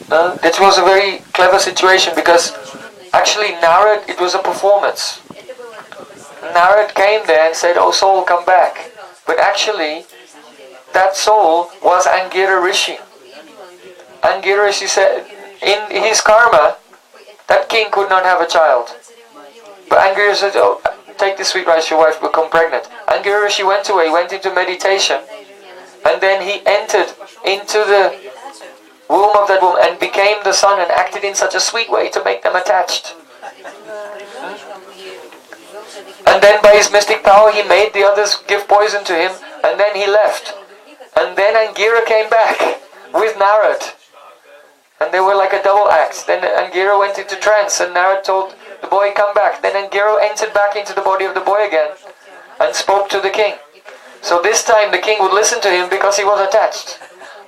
that was a very clever situation because actually Narad, it was a performance. Narad came there and said, oh soul, come back. But actually, that soul was Angira Rishi. Angira Rishi said, in his karma, that king could not have a child. But Angira said, oh, take this sweet rice, your wife will become pregnant. Angira Rishi went away, went into meditation, and then he entered into the womb of that woman and became the son and acted in such a sweet way to make them attached. And then by his mystic power he made the others give poison to him and then he left. And then Angira came back with Narad. And they were like a double act. Then Angira went into trance and Narad told the boy, come back. Then Angira entered back into the body of the boy again and spoke to the king. So this time the king would listen to him because he was attached.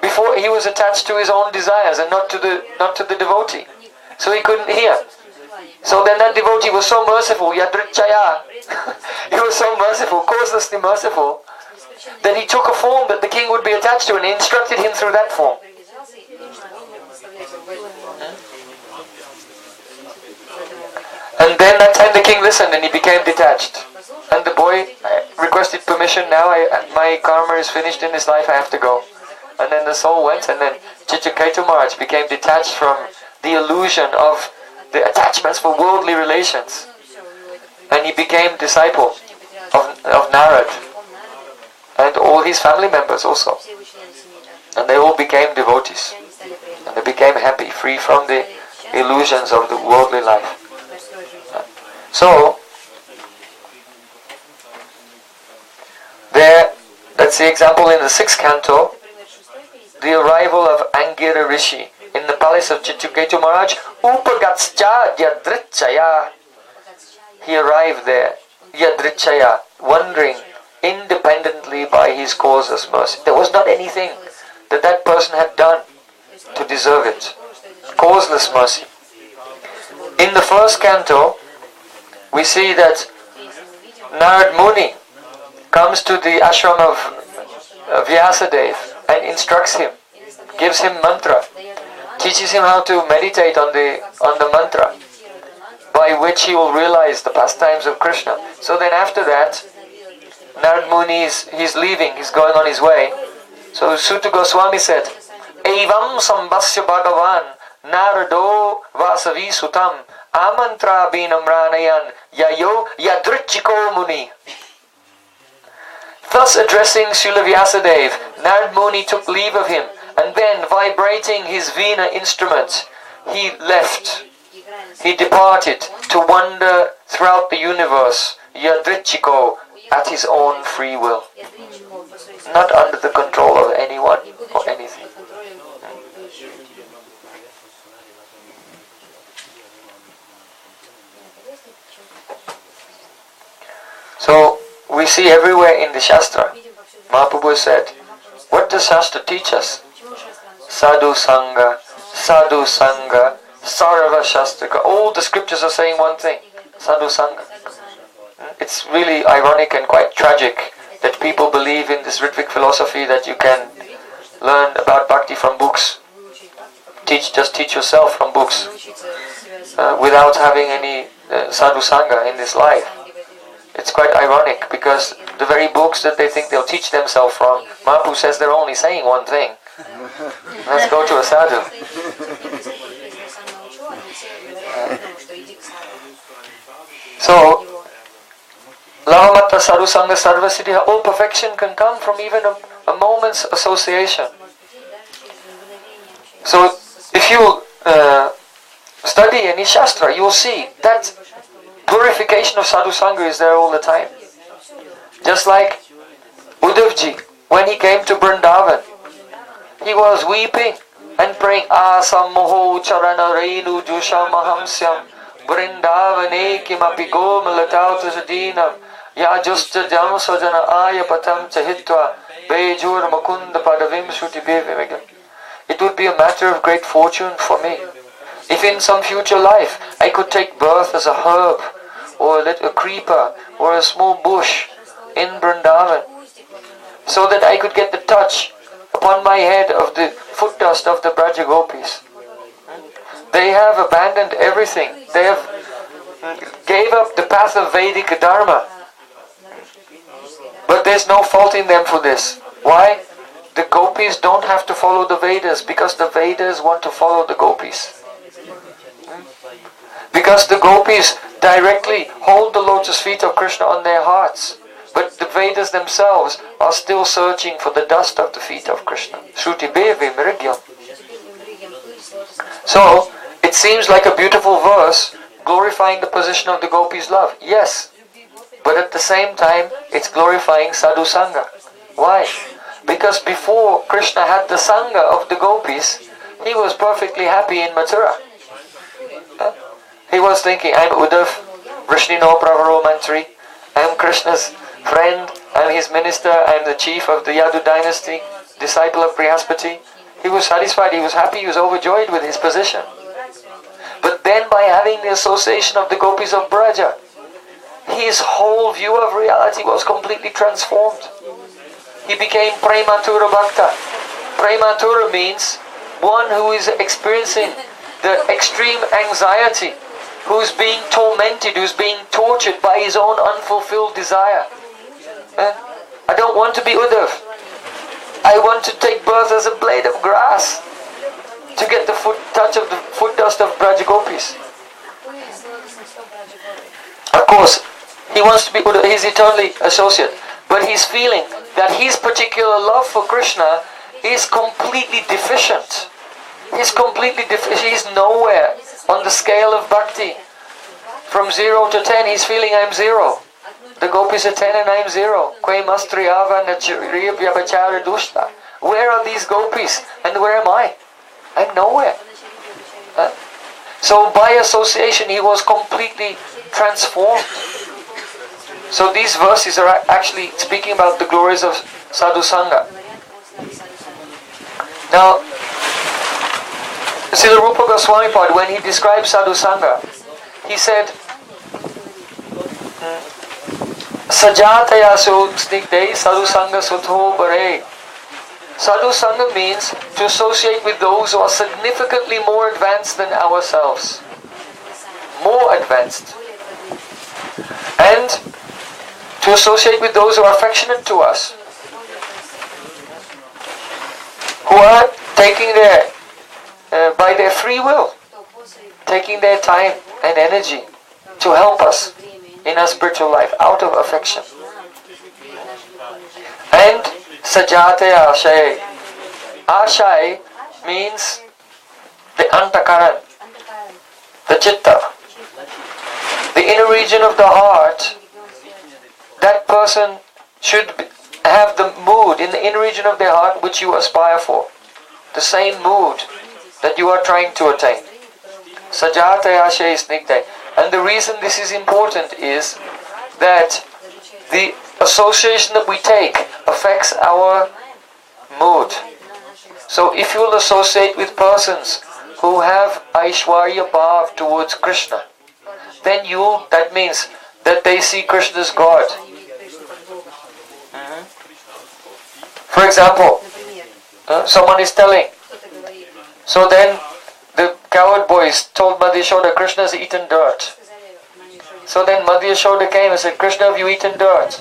Before he was attached to his own desires and not to the devotee. So he couldn't hear. So then that devotee was so merciful, Yadrichaya. He was so merciful, causelessly merciful, that he took a form that the king would be attached to and he instructed him through that form. And then that time the king listened and he became detached. And the boy requested permission, now my karma is finished in this life, I have to go. And then the soul went, and then Chitraketu Maharaj became detached from the illusion of the attachments for worldly relations. And he became disciple of Narad. And all his family members also. And they all became devotees. And they became happy, free from the illusions of the worldly life. So, that's the example in the 6th canto, the arrival of Angira Rishi in the palace of Chitraketu Maharaj. Upagatscha Yadrichaya. He arrived there, Yadrichaya, wondering independently by his causeless mercy. There was not anything that person had done to deserve it. Causeless mercy. In the 1st canto, we see that Narad Muni comes to the ashram of Vyasadeva and instructs him, gives him mantra, teaches him how to meditate on the mantra, by which he will realize the pastimes of Krishna. So then after that, Narad Muni he's leaving, he's going on his way. So Suta Goswami said, Evam sambasya bhagavan narado vasavi sutam amantra binam ranayan yayo yadrichiko muni. Thus addressing Srila Vyasadeva, Narad Muni took leave of him, and then vibrating his Veena instrument, he left. He departed to wander throughout the universe, yadrichiko, at his own free will, not under the control of anyone or anything. So we see everywhere in the Shastra, Mahaprabhu said, what does Shastra teach us? Sadhu Sangha, Sadhu Sangha, Sarva Shastrika. All the scriptures are saying one thing, Sadhu Sangha. It's really ironic and quite tragic that people believe in this Ritvik philosophy that you can learn about bhakti from books. Just teach yourself from books without having any sadhu sangha in this life. It's quite ironic because the very books that they think they'll teach themselves from, Mahaprabhu says they're only saying one thing. Let's go to a sadhu. So, Lavamatra Sadhu Sangha Sarva Siddhi, all perfection can come from even a moment's association. So, if you study any Shastra, you will see that purification of Sadhu Sangha is there all the time. Just like Uddhavji, when he came to Vrindavan, he was weeping and praying, Asam moho charana reinu jusha mahamsyam Vrindavane kimapi gomalatauta jadinam Ya justa jam sajana aya patam chahitva Bejur makunda padavim shuti bevimega. It would be a matter of great fortune for me if in some future life I could take birth as a herb or a creeper or a small bush in Vrindavan, so that I could get the touch upon my head of the foot dust of the Braja Gopis. They have abandoned everything. They have gave up the path of Vedic Dharma. But there's no fault in them for this. Why? The Gopis don't have to follow the Vedas because the Vedas want to follow the Gopis. Because the Gopis directly hold the lotus feet of Krishna on their hearts. But the Vedas themselves are still searching for the dust of the feet of Krishna. Shruti Bevi Mrigyam. So, it seems like a beautiful verse glorifying the position of the Gopis' love. Yes, but at the same time, it's glorifying Sadhu Sangha. Why? Because before Krishna had the Sangha of the gopis, he was perfectly happy in Mathura. He was thinking, I'm Uddhav, Vrishni Pravaro Mantri, I'm Krishna's friend, I'm his minister, I'm the chief of the Yadu dynasty, disciple of Brihaspati. He was satisfied, he was happy, he was overjoyed with his position. But then by having the association of the gopis of Braja, his whole view of reality was completely transformed. He became Prematura Bhakta. Prematura means one who is experiencing the extreme anxiety, who's being tormented, who's being tortured by his own unfulfilled desire. I don't want to be Uddhav. I want to take birth as a blade of grass to get the touch of the foot dust of Braja Gopis. Of course, he wants to be Uddhav, he's eternally associate, but he's feeling that his particular love for Krishna is completely deficient. He's nowhere on the scale of bhakti. From 0 to 10, he's feeling I'm 0. The gopis are 10 and I'm 0. Where are these gopis and where am I? I'm nowhere. So by association, he was completely transformed. So these verses are actually speaking about the glories of Sadhu Sangha. Now, Srila Rupa Goswami Pad, when he described Sadhu Sangha, he said, Sajataya snigdei Sadhu Sangha sutho bare. Sadhu Sangha means to associate with those who are significantly more advanced than ourselves. More advanced. And to associate with those who are affectionate to us. Who are taking by their free will, taking their time and energy to help us in our spiritual life out of affection. And Sajate Ashay. Ashay means the antakaran, the chitta, the inner region of the heart. That person should have the mood in the inner region of their heart which you aspire for. The same mood that you are trying to attain. Sajate Ashay Snigdhe. And the reason this is important is that the association that we take affects our mood. So if you will associate with persons who have Aishwarya Bhav towards Krishna, then that means that they see Krishna as God. For example, someone is telling, so then the coward boys told Madhya Yashoda, Krishna has eaten dirt. So then Madhya Yashoda came and said, Krishna, have you eaten dirt?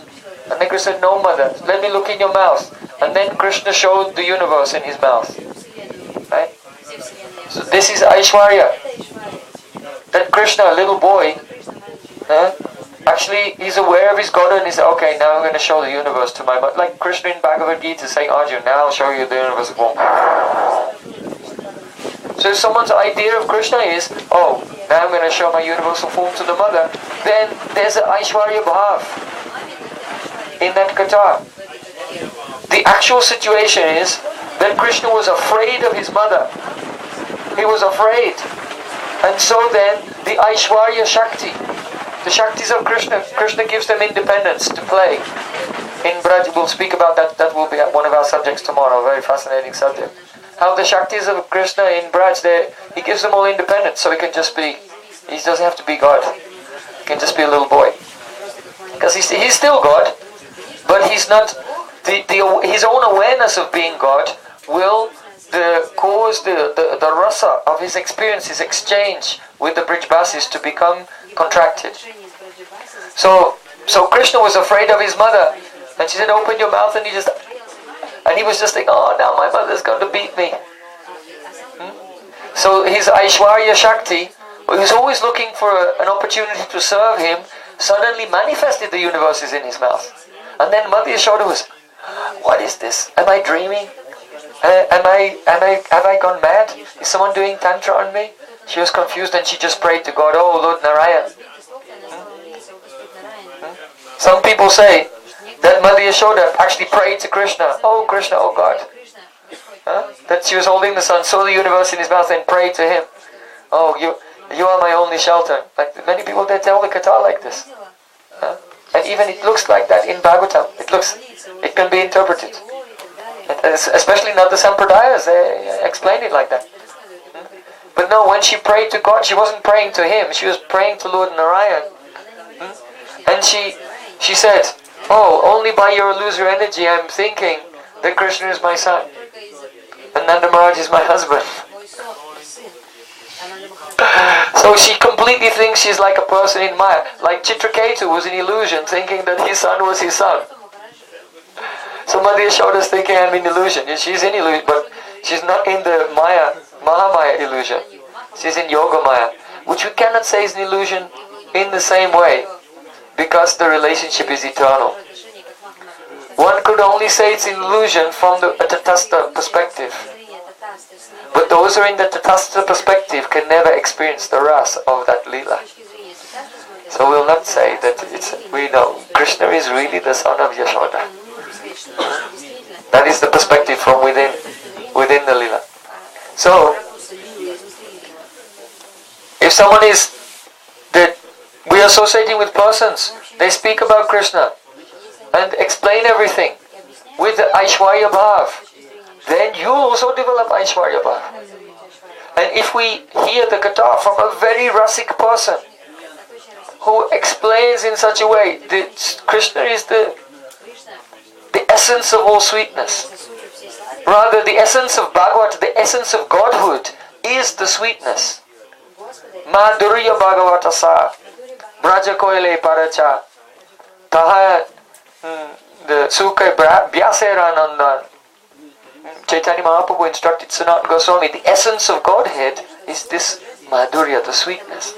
And then Krishna said, no, mother, let me look in your mouth. And then Krishna showed the universe in his mouth. Right? So this is Aishwarya. That Krishna, a little boy, actually he's aware of his God and he said, okay, now I'm going to show the universe to my mother. Like Krishna in Bhagavad Gita saying, Arjuna, now I'll show you the universe. So if someone's idea of Krishna is, oh, now I'm going to show my universal form to the mother, then there's an Aishwarya Bhav in that katha. The actual situation is that Krishna was afraid of his mother. He was afraid. And so then the Aishwarya Shakti, the Shaktis of Krishna, Krishna gives them independence to play. In Braj, we'll speak about that, that will be one of our subjects tomorrow, a very fascinating subject. How the Shaktis of Krishna in Braj, he gives them all independence, so he doesn't have to be God. He can just be a little boy. Because he's still God, but he's not, his own awareness of being God will cause the rasa of his experience, his exchange with the Brijbasis to become contracted. So Krishna was afraid of his mother, and she said, open your mouth, and he was just thinking, oh, now my mother's going to beat me. So his Aishwarya Shakti, who was always looking for an opportunity to serve him, suddenly manifested the universes in his mouth. And then Madhya Yashoda was, what is this? Am I dreaming? Have I gone mad? Is someone doing tantra on me? She was confused and she just prayed to God, oh Lord Narayan. Some people say That Mother Yashoda actually prayed to Krishna. Oh Krishna, oh God. That she was holding the sun, saw the universe in his mouth and prayed to him. Oh, you are my only shelter. Like many people, they tell the katha like this. And even it looks like that in Bhagavatam. It can be interpreted. Especially not the Sampradayas, they explain it like that. But no, when she prayed to God, she wasn't praying to him, she was praying to Lord Narayan. And she said, oh, only by your illusory energy I'm thinking that Krishna is my son. And Nanda Maharaj is my husband. So she completely thinks she's like a person in Maya. Like Chitraketu was in illusion, thinking that his son was his son. So Mother Yashoda is thinking I'm in illusion. She's in illusion, but she's not in the Maya, Mahamaya illusion. She's in Yoga Maya, which we cannot say is an illusion in the same way, because the relationship is eternal. One could only say it's an illusion from the Tatastha perspective. But those who are in the Tatastha perspective can never experience the ras of that lila. So we'll not say that we know Krishna is really the son of Yashoda. That is the perspective from within the lila. So, if someone is that we are associating with persons, they speak about Krishna and explain everything with the Aishwarya Bhav, then you also develop Aishwarya Bhav. And if we hear the katha from a very rasic person who explains in such a way that Krishna is the essence of all sweetness, rather the essence of Bhagavat, the essence of Godhood is the sweetness. Madhurya Bhagavatasa Braja Koile Paracha Taha the Sukha Vyasera Chaitanya Mahaprabhu instructed Sanatana Goswami, the essence of Godhead is this Madhurya, the sweetness.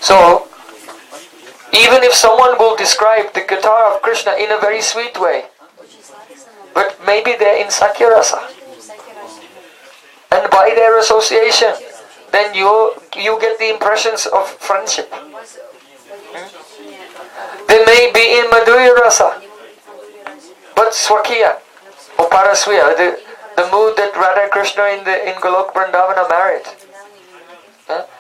So, even if someone will describe the katha of Krishna in a very sweet way, but maybe they're in Sakyarasa, and by their association, then you get the impressions of friendship. They may be in Madhurya Rasa, but Swakiya or Paraswiya, the mood that Radha and Krishna in Golok Vrindavan are married.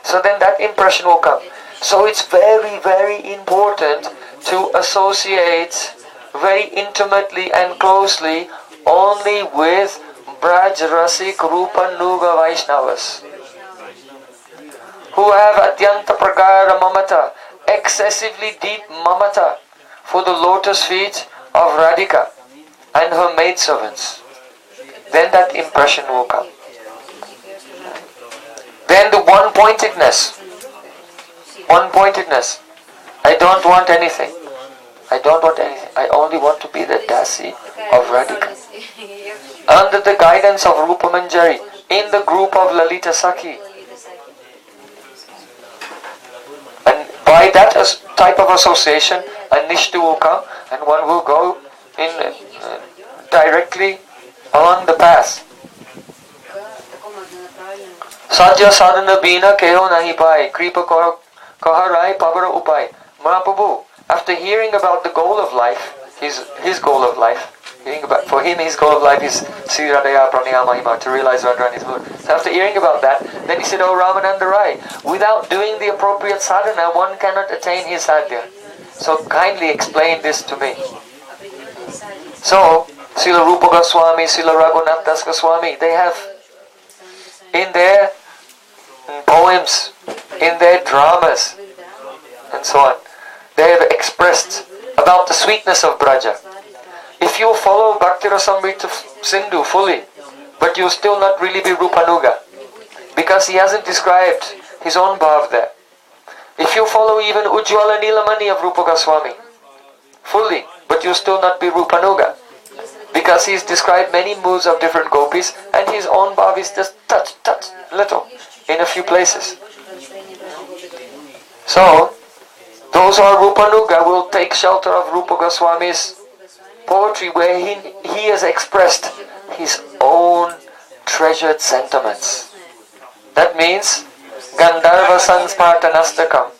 So then that impression will come. So it's very, very important to associate very intimately and closely only with Braj Rasik Rupa Nuga Vaishnavas, who have Atyanta Pragara Mamata, excessively deep mamata for the lotus feet of Radhika and her maidservants. Then that impression will come. Then the one-pointedness. I don't want anything. I only want to be the Dasi of Radhika. Under the guidance of Rupa Manjari, in the group of Lalita Sakhi. And by that type of association, a Nishta will come and one will go in directly along the path. Sadhya sadhana bina keho nahi pai, kripa kaharai pavara upai. Mahaprabhu, after hearing about the goal of life, his goal of life, for him his goal of life is Sri Radhaya Pranaya Mahima, to realize Radharani's mood. So after hearing about that, then he said, Oh Ramananda Rai, without doing the appropriate sadhana, one cannot attain his sadhya. So kindly explain this to me. So, Srila Rupa Goswami, Srila Raghunath Das Goswami, they have in their poems, in their dramas, and so on, they have expressed about the sweetness of Braja. If you follow Bhakti Rasamrita Sindhu fully, but you still not really be Rupanuga, because he hasn't described his own bhav there. If you follow even Ujjwala Nilamani of Rupa Goswami fully, but you still not be Rupanuga, because he's described many moods of different gopis, and his own bhav is just touch, little, in a few places. So, those who are Rupanuga will take shelter of Rupa Goswami's poetry, where he has expressed his own treasured sentiments. That means Gandharva Sanspartanastakam,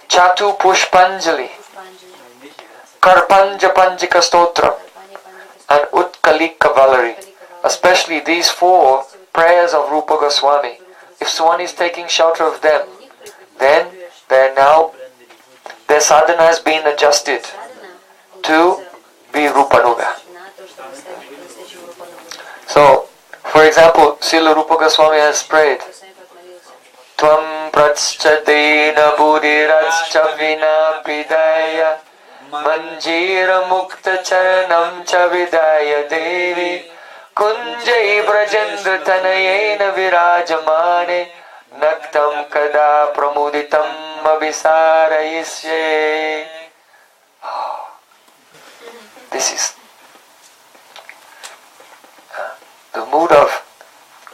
Chatu Pushpanjali, Karpanja Panjika Stotram, and Utkalika Valari. Especially these four prayers of Rupa Goswami. If one is taking shelter of them, then their sadhana has been adjusted to be Rupanuga. So, for example, Srila Rupa Goswami has prayed, Tvam prachcha dena buddhirachcha vina pidaya manjira mukta charanam cha vidaya devi kunjai brajendra tanayena virajamane naktam kada pramuditam abhisarayisye. This is the mood of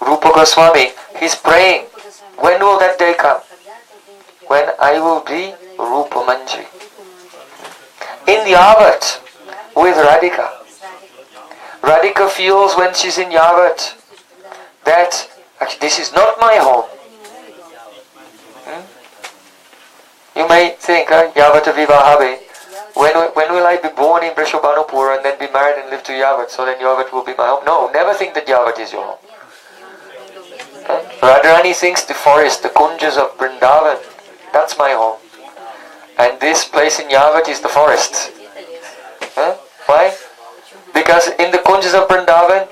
Rupa Goswami. He's praying, when will that day come? When I will be Rupa Manjari. In Yavat with Radhika. Radhika feels when she's in Yavat that actually this is not my home. You may think, Yavata Vivahabe, when will I be born in Brishabhanupur and then be married and live to Yavat, so then Yavat will be my home? No, never think that Yavat is your home. Radharani thinks the forest, the kunjas of Vrindavan, that's my home. And this place in Yavat is the forest. Why? Because in the kunjas of Vrindavan,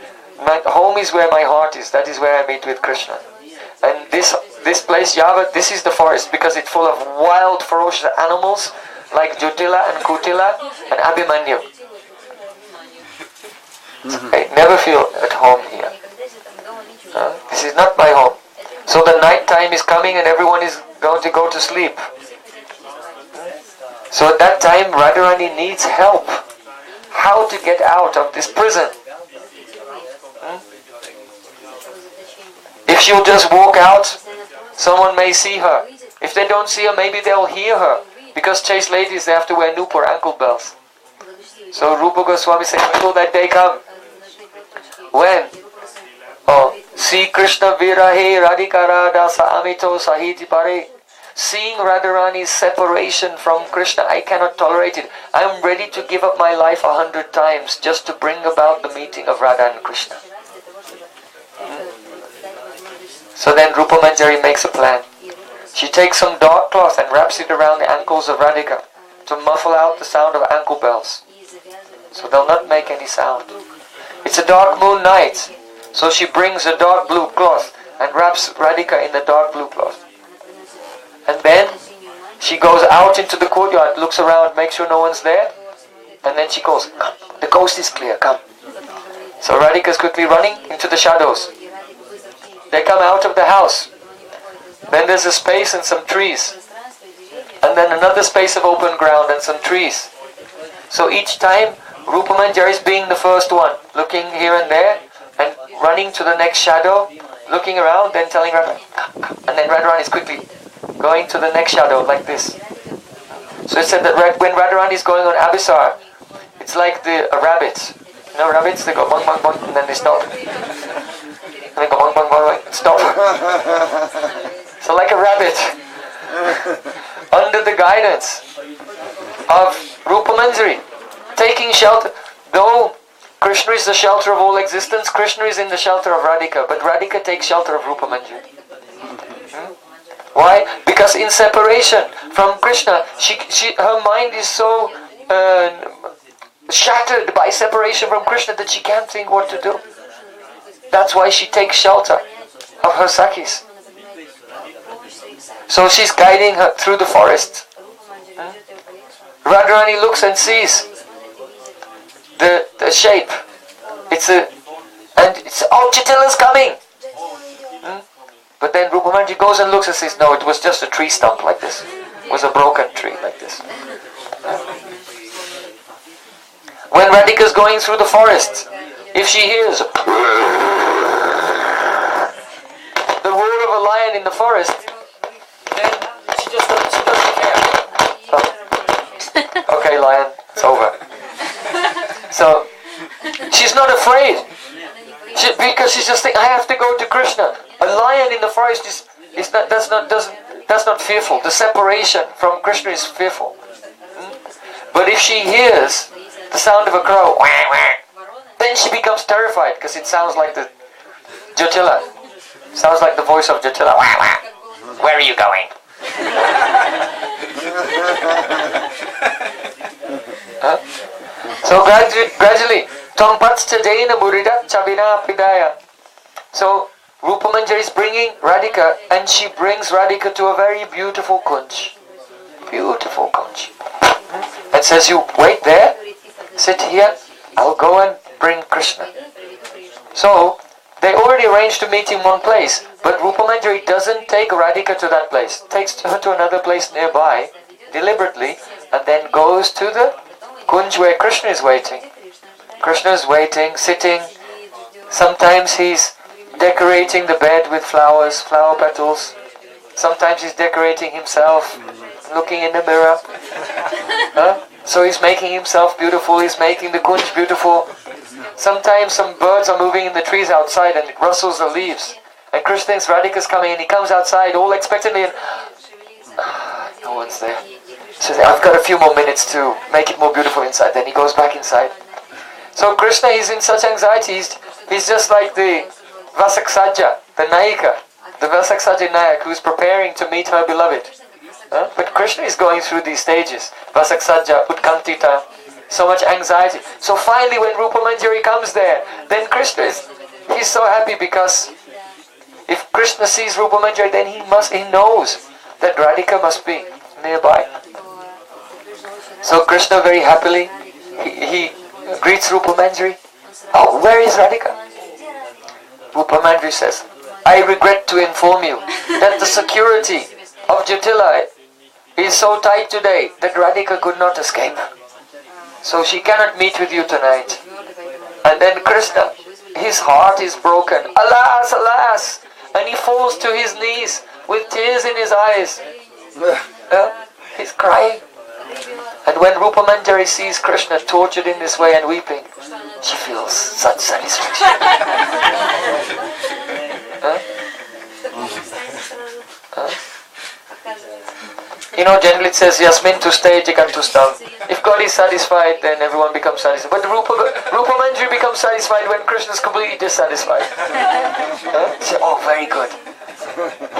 my home is where my heart is. That is where I meet with Krishna. And this place, Yavat, this is the forest because it's full of wild, ferocious animals like Jutila and Kutila and Abhimanyu. I never feel at home here. This is not my home. So the night time is coming and everyone is going to go to sleep. So at that time, Radharani needs help. How to get out of this prison? If she'll just walk out, someone may see her. If they don't see her, maybe they'll hear her. Because chaste ladies, they have to wear nupur ankle bells. So Rupa Goswami said, when will that day come? When? Oh, see Krishna Virahe Radhika Radha Amito Sahiti Pare. Seeing Radharani's separation from Krishna, I cannot tolerate it. I am ready to give up my life 100 times just to bring about the meeting of Radha and Krishna. So then Rupa Manjari makes a plan. She takes some dark cloth and wraps it around the ankles of Radhika to muffle out the sound of ankle bells. So they'll not make any sound. It's a dark moon night. So she brings a dark blue cloth and wraps Radhika in the dark blue cloth. And then she goes out into the courtyard, looks around, makes sure no one's there. And then she goes, come, the coast is clear, come. So Radhika is quickly running into the shadows. They come out of the house. Then there's a space and some trees. And then another space of open ground and some trees. So each time, Rupa Manjari is being the first one, looking here and there, and running to the next shadow, looking around, then telling Radharani, and then Radharani is quickly going to the next shadow, like this. So it said that when Radharani is going on Abhisar, it's like a rabbit. You know rabbits, they go bong bong bong, and then they stop. And they go bong bong bong, stop. So like a rabbit, under the guidance of Rupa Manjari, taking shelter. Though Krishna is the shelter of all existence, Krishna is in the shelter of Radhika, but Radhika takes shelter of Rupa Manjari. Why? Because in separation from Krishna, her mind is so shattered by separation from Krishna that she can't think what to do. That's why she takes shelter of her Sakhis. So she's guiding her through the forest. Radharani looks and sees the shape. Jatila's coming. But then Rupa Manjari goes and looks and says, no, it was just a tree stump like this. It was a broken tree like this. When Radhika is going through the forest, if she hears the roar of a lion in the forest, then she doesn't care. Oh. Okay, lion, it's over. So she's not afraid. Because she's just thinking, I have to go to Krishna. A lion in the forest that's not fearful. The separation from Krishna is fearful. But if she hears the sound of a crow, then she becomes terrified because it sounds like the Jotila. Sounds like the voice of Jotila. Where are you going? Huh? So gradually, Tongpatschadena Muridat Chabina Pidaya. So Rupa Manjari is bringing Radhika, and she brings Radhika to a very beautiful kunj. Beautiful kunj. And says, you wait there, sit here, I'll go and bring Krishna. So they already arranged to meet in one place, but Rupa Manjari doesn't take Radhika to that place, takes her to another place nearby, deliberately, and then goes to the kunj where Krishna is waiting. Krishna is waiting, sitting. Sometimes he's decorating the bed with flowers, flower petals. Sometimes he's decorating himself, looking in the mirror. So he's making himself beautiful, he's making the kunj beautiful. Sometimes some birds are moving in the trees outside and it rustles the leaves. And Krishna thinks Radhika's coming and he comes outside all expectantly and no one's there. So I've got a few more minutes to make it more beautiful inside. Then he goes back inside. So Krishna is in such anxiety, he's just like the Vasaksaja, the Nayika, the Vasaksaja Nayak who's preparing to meet her beloved. But Krishna is going through these stages. Vasaksaja, Utkantita, so much anxiety. So finally when Rupa Manjari comes there, then Krishna he's so happy because if Krishna sees Rupa Manjari, then he knows that Radhika must be nearby. So Krishna very happily, he greets Rupa Manjari. Oh, where is Radhika? Rupa Manjari says, I regret to inform you that the security of Jotila is so tight today that Radhika could not escape. So she cannot meet with you tonight. And then Krishna, his heart is broken. Alas, alas! And he falls to his knees with tears in his eyes. He's crying. And when Rupa Manjari sees Krishna tortured in this way and weeping, she feels such satisfaction. You know, generally it says, Yasmin tu stay jikantustam. If God is satisfied, then everyone becomes satisfied. But Rupa Manjari becomes satisfied when Krishna is completely dissatisfied. Oh, very good.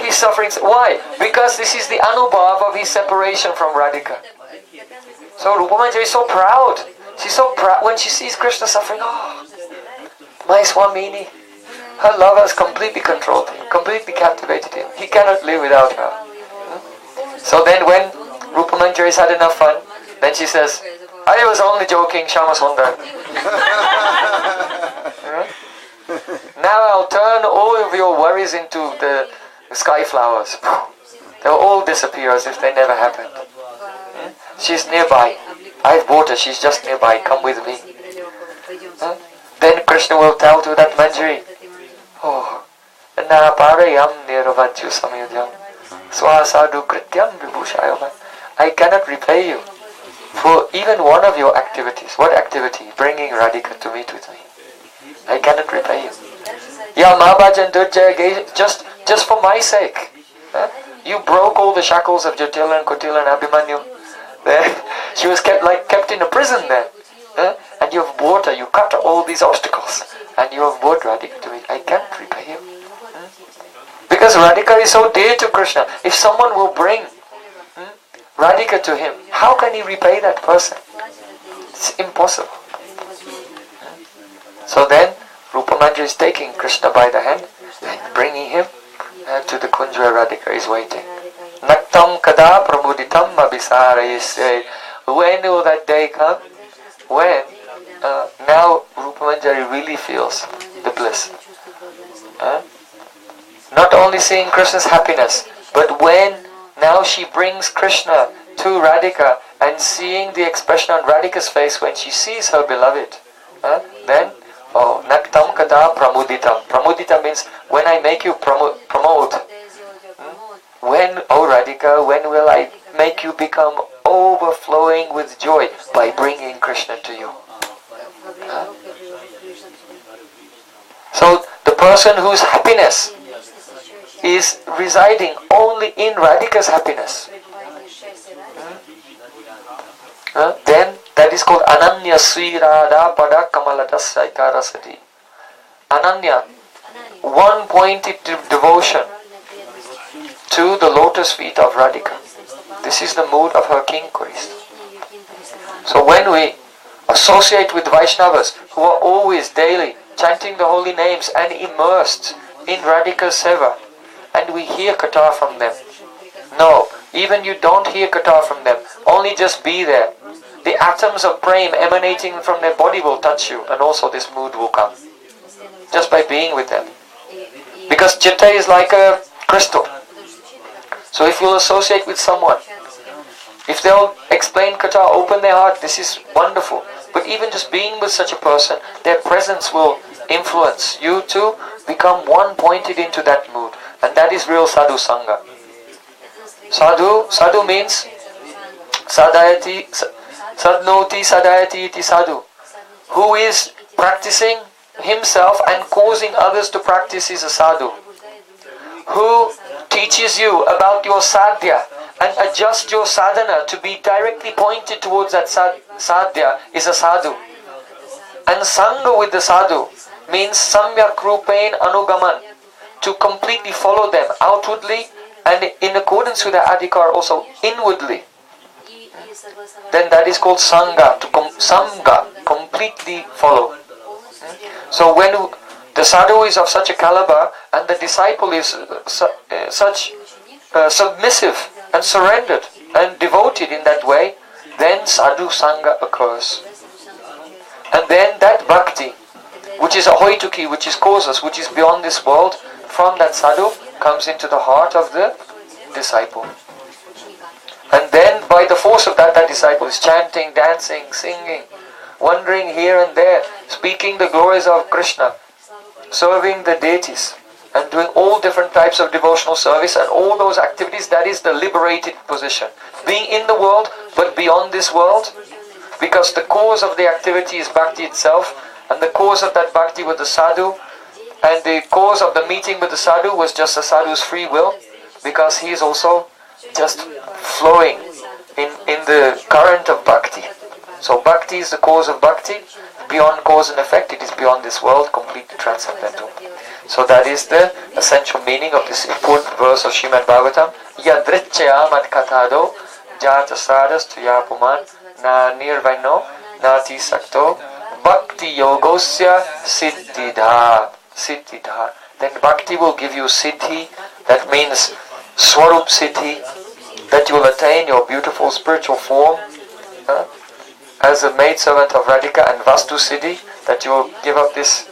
He's suffering. Why? Because this is the anubhav of his separation from Radhika. So Rupa Manjari is so proud. She's so proud when she sees Krishna suffering. Oh, my Swamini. Her love has completely controlled him, completely captivated him. He cannot live without her. So then when Rupa Manjari has had enough fun, then she says, I was only joking, Shama Sundar. Now I'll turn all of your worries into the sky flowers. They'll all disappear as if they never happened. She's nearby. I've bought her, she's just nearby, come with me. Then Krishna will tell to that Manjari, oh, na parayam niravanchu samyudhyam swasadu krityam vibhushayam. I cannot repay you for even one of your activities. What activity? Bringing Radhika to meet with me. I cannot repay you. Yeah, Mahabhajan Durjaya, just for my sake. You broke all the shackles of Jotila and Kotila and Abhimanyu. She was kept in a prison there. And you have brought her, you cut all these obstacles. And you have brought Radhika to it. I can't repay you. Because Radhika is so dear to Krishna. If someone will bring Radhika to him, how can he repay that person? It's impossible. So then, Rupa Manjari is taking Krishna by the hand and bringing him to the kunj where Radhika is waiting. Naktam kada pramuditam abhisarayise. When will that day come? When now Rupa Manjari really feels the bliss. Not only seeing Krishna's happiness, but when now she brings Krishna to Radhika and seeing the expression on Radhika's face when she sees her beloved, then, oh, naktam kada pramuditam. Pramudita means when I make you promote. When, oh Radhika, when will I make you become overflowing with joy by bringing Krishna to you? So the person whose happiness is residing only in Radhika's happiness, then That is called Ananya Srirada Pada Kamaladasya Rasati. Ananya, one-pointed devotion to the lotus feet of Radhika. This is the mood of her king Krishna. So when we associate with Vaishnavas who are always daily chanting the holy names and immersed in Radhika's seva, and we hear katha from them. No, even you don't hear katha from them, only just be there. The atoms of Prem emanating from their body will touch you, and also this mood will come. Just by being with them. Because chitta is like a crystal. So if you'll associate with someone, if they'll explain katha, open their heart, this is wonderful. But even just being with such a person, their presence will influence you to become one-pointed into that mood. And that is real sadhu sangha. Sadhu means sadhayati, sadnoti sadhayati iti sadhu. Who is practicing himself and causing others to practice is a sadhu. Who teaches you about your sadhya and adjust your sadhana to be directly pointed towards that sadhya is a sadhu. And sangha with the sadhu means samyak rupain anugaman, to completely follow them outwardly and in accordance with the adhikar also inwardly. Then that is called sangha, sangha, completely follow. So when the sadhu is of such a caliber and the disciple is such submissive and surrendered and devoted in that way, then sadhu sangha occurs. And then that bhakti, which is a hoituki, which is causeless, which is beyond this world, from that sadhu comes into the heart of the disciple. And then by the force of that disciple is chanting, dancing, singing, wandering here and there, speaking the glories of Krishna, serving the deities, and doing all different types of devotional service and all those activities. That is the liberated position. Being in the world, but beyond this world, because the cause of the activity is bhakti itself, and the cause of that bhakti was the sadhu, and the cause of the meeting with the sadhu was just the sadhu's free will, because he is also just flowing in the current of bhakti. So bhakti is the cause of bhakti. Beyond cause and effect, it is beyond this world, completely transcendental. So that is the essential meaning of this important verse of Srimad Bhagavatam. Yadrichya mad katado jata sadas tuyapuman na nirvaino nati sakto bhakti yogosya siddhidha. Siddhidha. Then bhakti will give you siddhi, that means swarup siddhi, that you will attain your beautiful spiritual form as a maidservant of Radhika, and Vastu siddhi, that you will give up this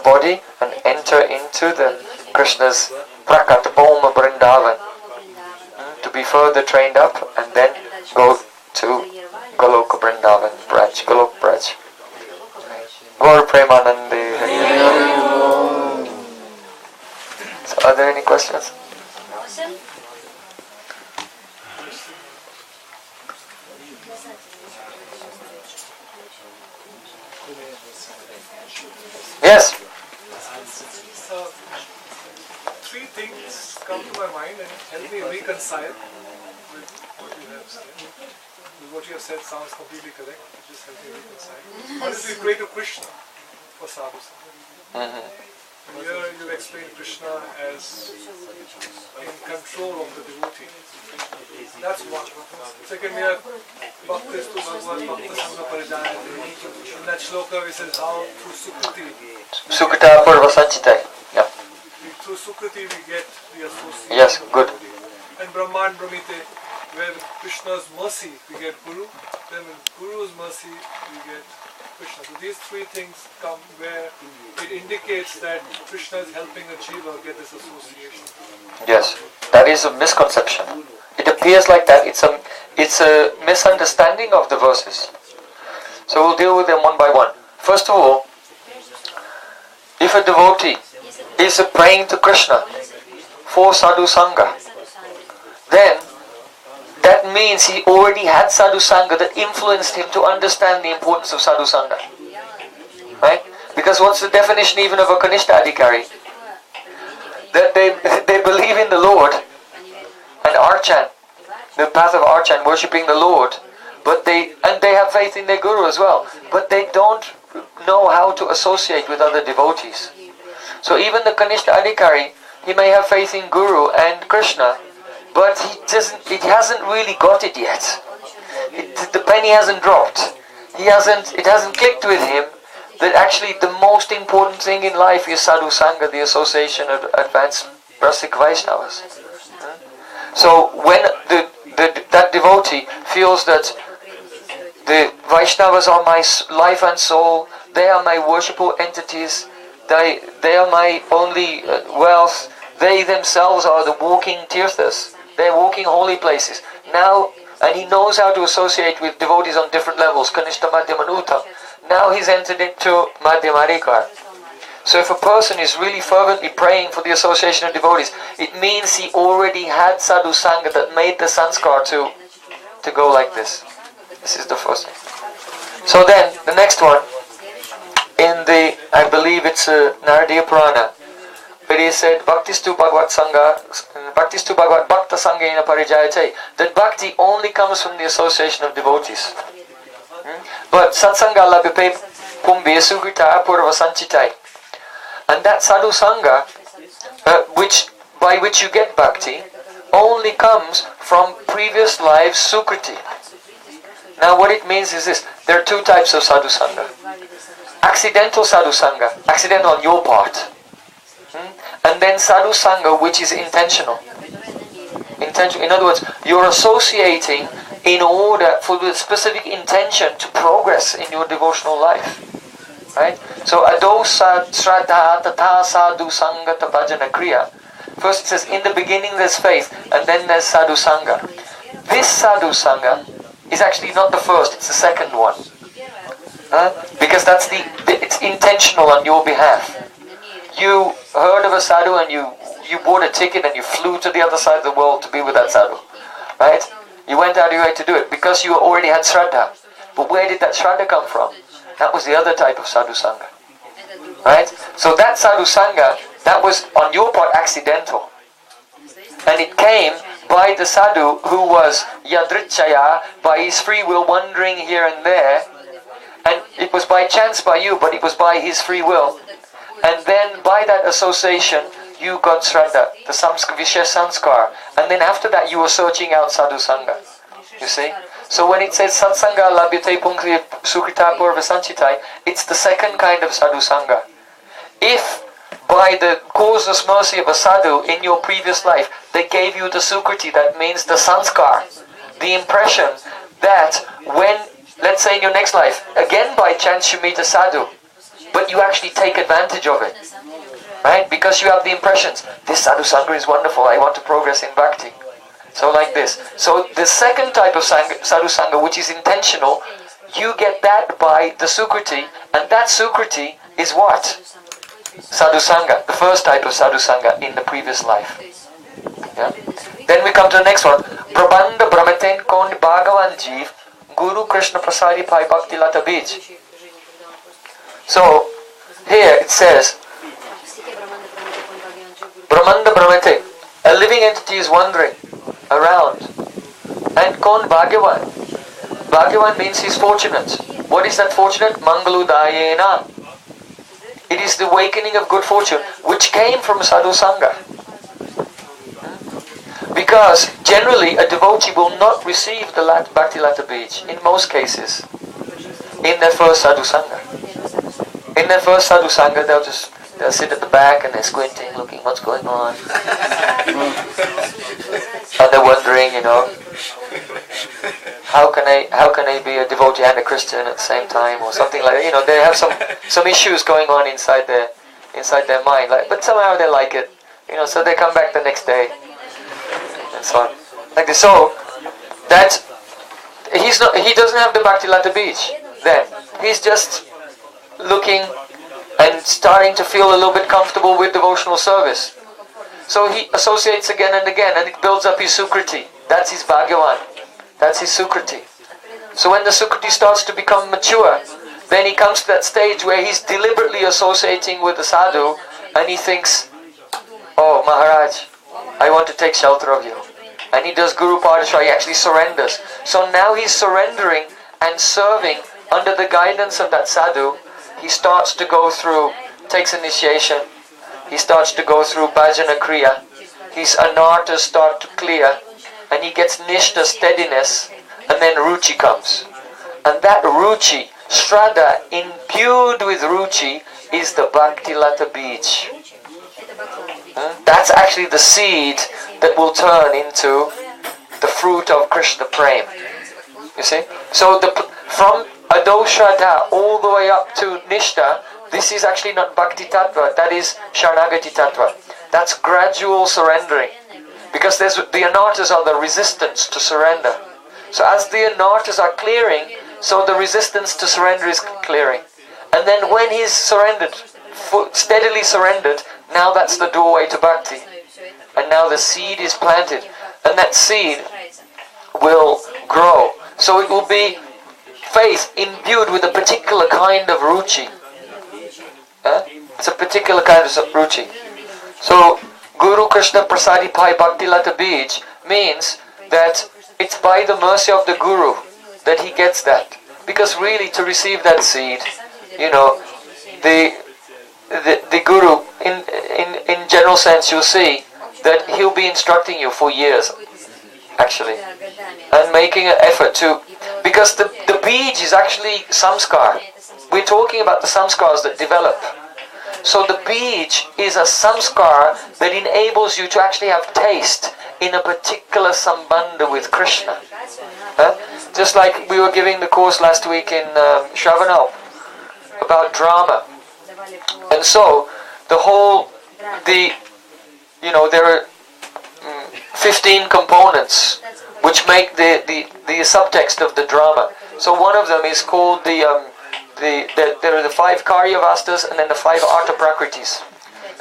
body and enter into the Krishna's Prakat Bhoma Vrindavan, to be further trained up and then go to Goloka Vrindavan, Braj, Golok Braj. Gaur Premanande. So are there any questions? Yes. Three things come to my mind and help me reconcile with what you have said. What you have said sounds completely correct. Just help me reconcile. One is we pray to Krishna for sadhu. Here you explain Krishna as in control of the devotee. That's one. Second, we have Bhaktistu Bhagavad Bhakta Sangha Parijayate. In that shloka we says how through Sukriti. Sukrita Purva Sanchita. Yeah. Through Sukriti we get the association. Yes, good. And Brahman Brahmite, where Krishna's mercy we get Guru, then in Guru's mercy we get Krishna. So these three things come where it indicates that Krishna is helping a jiva get this association. Yes, that is a misconception. It appears like that. It's a misunderstanding of the verses. So we'll deal with them one by one. First of all, if a devotee is praying to Krishna for sadhu sangha, then that means he already had sadhu sangha that influenced him to understand the importance of sadhu sangha. Right? Because what's the definition even of a Kanishta Adhikari? That they believe in the Lord and Archan, the path of Archan, worshipping the Lord, but they have faith in their guru as well, but they don't know how to associate with other devotees. So even the Kanishta Adhikari, he may have faith in Guru and Krishna, but it hasn't really got it yet. The penny hasn't dropped. It hasn't clicked with him that actually the most important thing in life is sadhu sangha, the association of advanced Rasik Vaishnavas. So when that devotee feels that the Vaishnavas are my life and soul, they are my worshipful entities, they are my only wealth, they themselves are the walking tirthas, they are walking holy places. Now, and he knows how to associate with devotees on different levels, Kanishta, Madhyama and Uttam. Now he's entered into Madhyama Adhikar. So if a person is really fervently praying for the association of devotees, it means he already had sadhu sangha that made the sanskar to go like this. This is the first thing. So then, the next one, in the, I believe it's Naradiya Purana, where he said, Bhaktistu Bhagavad Sangha, Bhaktistu Bhagavad Bhakta Sangena Parijayate, that bhakti only comes from the association of devotees. But Satsanga Labhipe Kumbhe Sukrita Purva Sanchitai. And that sadhu sangha, by which you get bhakti, only comes from previous lives sukriti. Now what it means is this: there are two types of sadhu sangha. Accidental sadhu sangha, accidental on your part, and then sadhu sangha which is intentional. In other words, you're associating in order for the specific intention to progress in your devotional life. Right? So adosa shraddha tatha sadhu sangha tapajana kriya. First it says in the beginning there's faith, and then there's sadhu sangha. This sadhu sangha is actually not the first, it's the second one. Because it's intentional on your behalf. You heard of a sadhu and you bought a ticket and you flew to the other side of the world to be with that sadhu. Right? You went out of your way to do it because you already had shraddha. But where did that shraddha come from? That was the other type of sadhu sangha. Right? So that sadhu sangha, that was on your part accidental. And it came by the sadhu who was yadrichaya, by his free will wandering here and there. And it was by chance by you, but it was by his free will. And then by that association, you got shraddha, the Vishya sanskar. And then after that you were searching out sadhu sangha. You see? So when it says satsanga labhyate punkti sukrita purva sanchitai, it's the second kind of sadhu sangha. If by the causeless mercy of a sadhu in your previous life, they gave you the sukriti, that means the sanskar, the impression that when, let's say in your next life, again by chance you meet a sadhu, but you actually take advantage of it. Right? Because you have the impressions, this sadhu sangha is wonderful, I want to progress in bhakti. So like this. So the second type of sadhu sangha, which is intentional, you get that by the sukriti, and that sukriti is what? Sadhu sangha, the first type of sadhu sangha in the previous life. Yeah? Then we come to the next one. Prabandha Brahmaten Kond Bhagavan Jeev Guru Krishna Prasadi Pai Bhakti Lata Bij. So here it says Brahmanda Brahmate, a living entity is wandering around. And Kon Bhagavan. Bhagavan means he's fortunate. What is that fortunate? Mangaludayena. It is the awakening of good fortune, which came from sadhu sangha. Because generally a devotee will not receive the Bhakti Lata Bij, in most cases, in their first sadhu sangha. In their first sadhu sangha, they'll sit at the back and they're squinting, looking what's going on. And they're wondering, how can I be a devotee and a Christian at the same time, or something like that. They have some issues going on inside their mind. But somehow they like it. So they come back the next day, and so on. Like this. So that he doesn't have the Bhakti Lata Bij. Then he's just looking and starting to feel a little bit comfortable with devotional service. So he associates again and again, and it builds up his sukriti. That's his Bhagavan. That's his sukriti. So when the sukriti starts to become mature, then he comes to that stage where he's deliberately associating with the sadhu, and he thinks, oh Maharaj, I want to take shelter of you. and he does Guru Padashah, he actually surrenders. So now he's surrendering and serving under the guidance of that sadhu. He starts to go through, takes initiation, he starts to go through bhajana kriya, his anarthas start to clear, and he gets nishta, steadiness, and then ruchi comes. And that ruchi, Shraddha, imbued with ruchi, is the Bhakti Lata Beach. That's actually the seed that will turn into the fruit of Krishna Prem. You see? So from Ado Shraddha all the way up to Nishta, this is actually not Bhakti Tattva, that is Sharanagati Tattva. That's gradual surrendering. Because the anarthas are the resistance to surrender. So as the anarthas are clearing, so the resistance to surrender is clearing. And then when he's surrendered, steadily surrendered, now that's the doorway to bhakti. And now the seed is planted. And that seed will grow. So it will be faith imbued with a particular kind of ruchi. It's a particular kind of ruchi. So Guru Krishna Prasadi Pai Bhakti Lata Bij means that it's by the mercy of the Guru that he gets that. Because really to receive that seed, you know, the Guru, in general sense, you'll see that he'll be instructing you for years, actually, and making an effort to, because the Bij is actually samskar. We're talking about the samskars that develop. So the Bij is a samskar that enables you to actually have taste in a particular sambandha with Krishna. Just like we were giving the course last week in Shravanal about drama. And so there are 15 components which make the subtext of the drama. So one of them is called there are the 5 Karyavastas and then the 5 Artha Prakritis.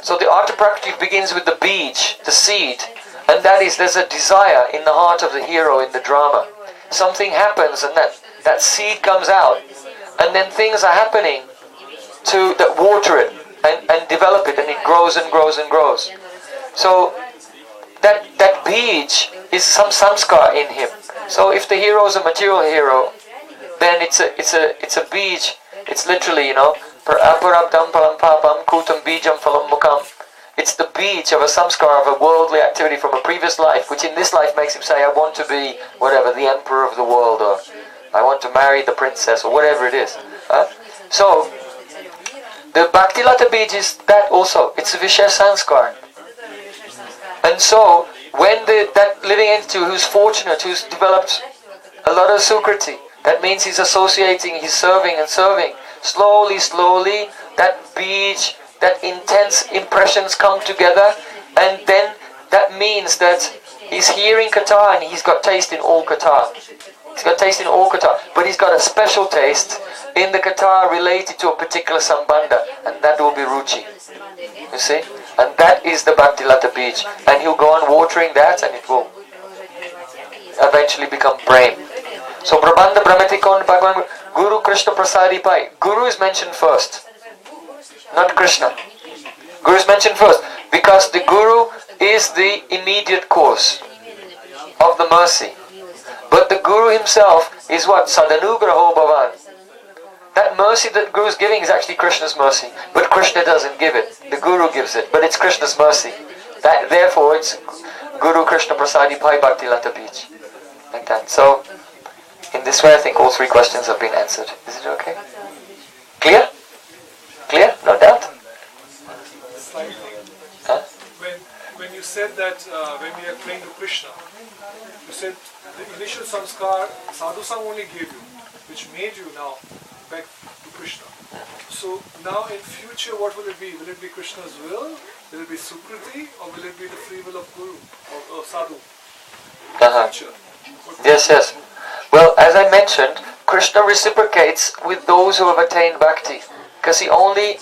So the Artha Prakriti begins with the Bij, the seed, and that is, there's a desire in the heart of the hero in the drama. Something happens and that seed comes out, and then things are happening that water it and develop it, and it grows and grows and grows. So that Bij is some samskar in him. So if the hero is a material hero, then it's a Bij. It's literally, Aparabdam palam papam kutam bijam phalam mukam. It's the Bij of a samskar of a worldly activity from a previous life, which in this life makes him say, I want to be whatever, the emperor of the world, or I want to marry the princess, or whatever it is. So the Bhakti Lata Bij is that also. It's a Vishesh Sanskar. And so when that living entity who's fortunate, who's developed a lot of sukriti, that means he's associating, he's serving and serving. Slowly, slowly, that Bij, that intense impressions come together, and then that means that he's hearing Katha and he's got taste in all Katha. He's got taste in all Katha, but he's got a special taste in the Katha related to a particular sambandha, and that will be Ruchi. You see? And that is the Bhakti Lata Bij. And he'll go on watering that, and it will eventually become Prem. So Prabandha Brahmatikon Bhagavan Guru Krishna Prasadi Pai. Guru is mentioned first, not Krishna. Guru is mentioned first because the Guru is the immediate cause of the mercy. But the Guru himself is what? Sadanugraho Bhavan. That mercy that Guru is giving is actually Krishna's mercy. But Krishna doesn't give it. The Guru gives it. But it's Krishna's mercy. Therefore it's Guru Krishna Prasadi Pai Bhakti Lata Bij. Like that. So in this way I think all 3 questions have been answered. Is it okay? Clear? Clear? No doubt? Huh? When you said that when we are praying to Krishna, you said the initial samskar sadhu sang only gave you, which made you now back to Krishna. So now in future what will it be? Will it be Krishna's will? Will it be Sukriti? Or will it be the free will of Guru or Sadhu? Future. Yes. Well, as I mentioned, Krishna reciprocates with those who have attained bhakti, because he only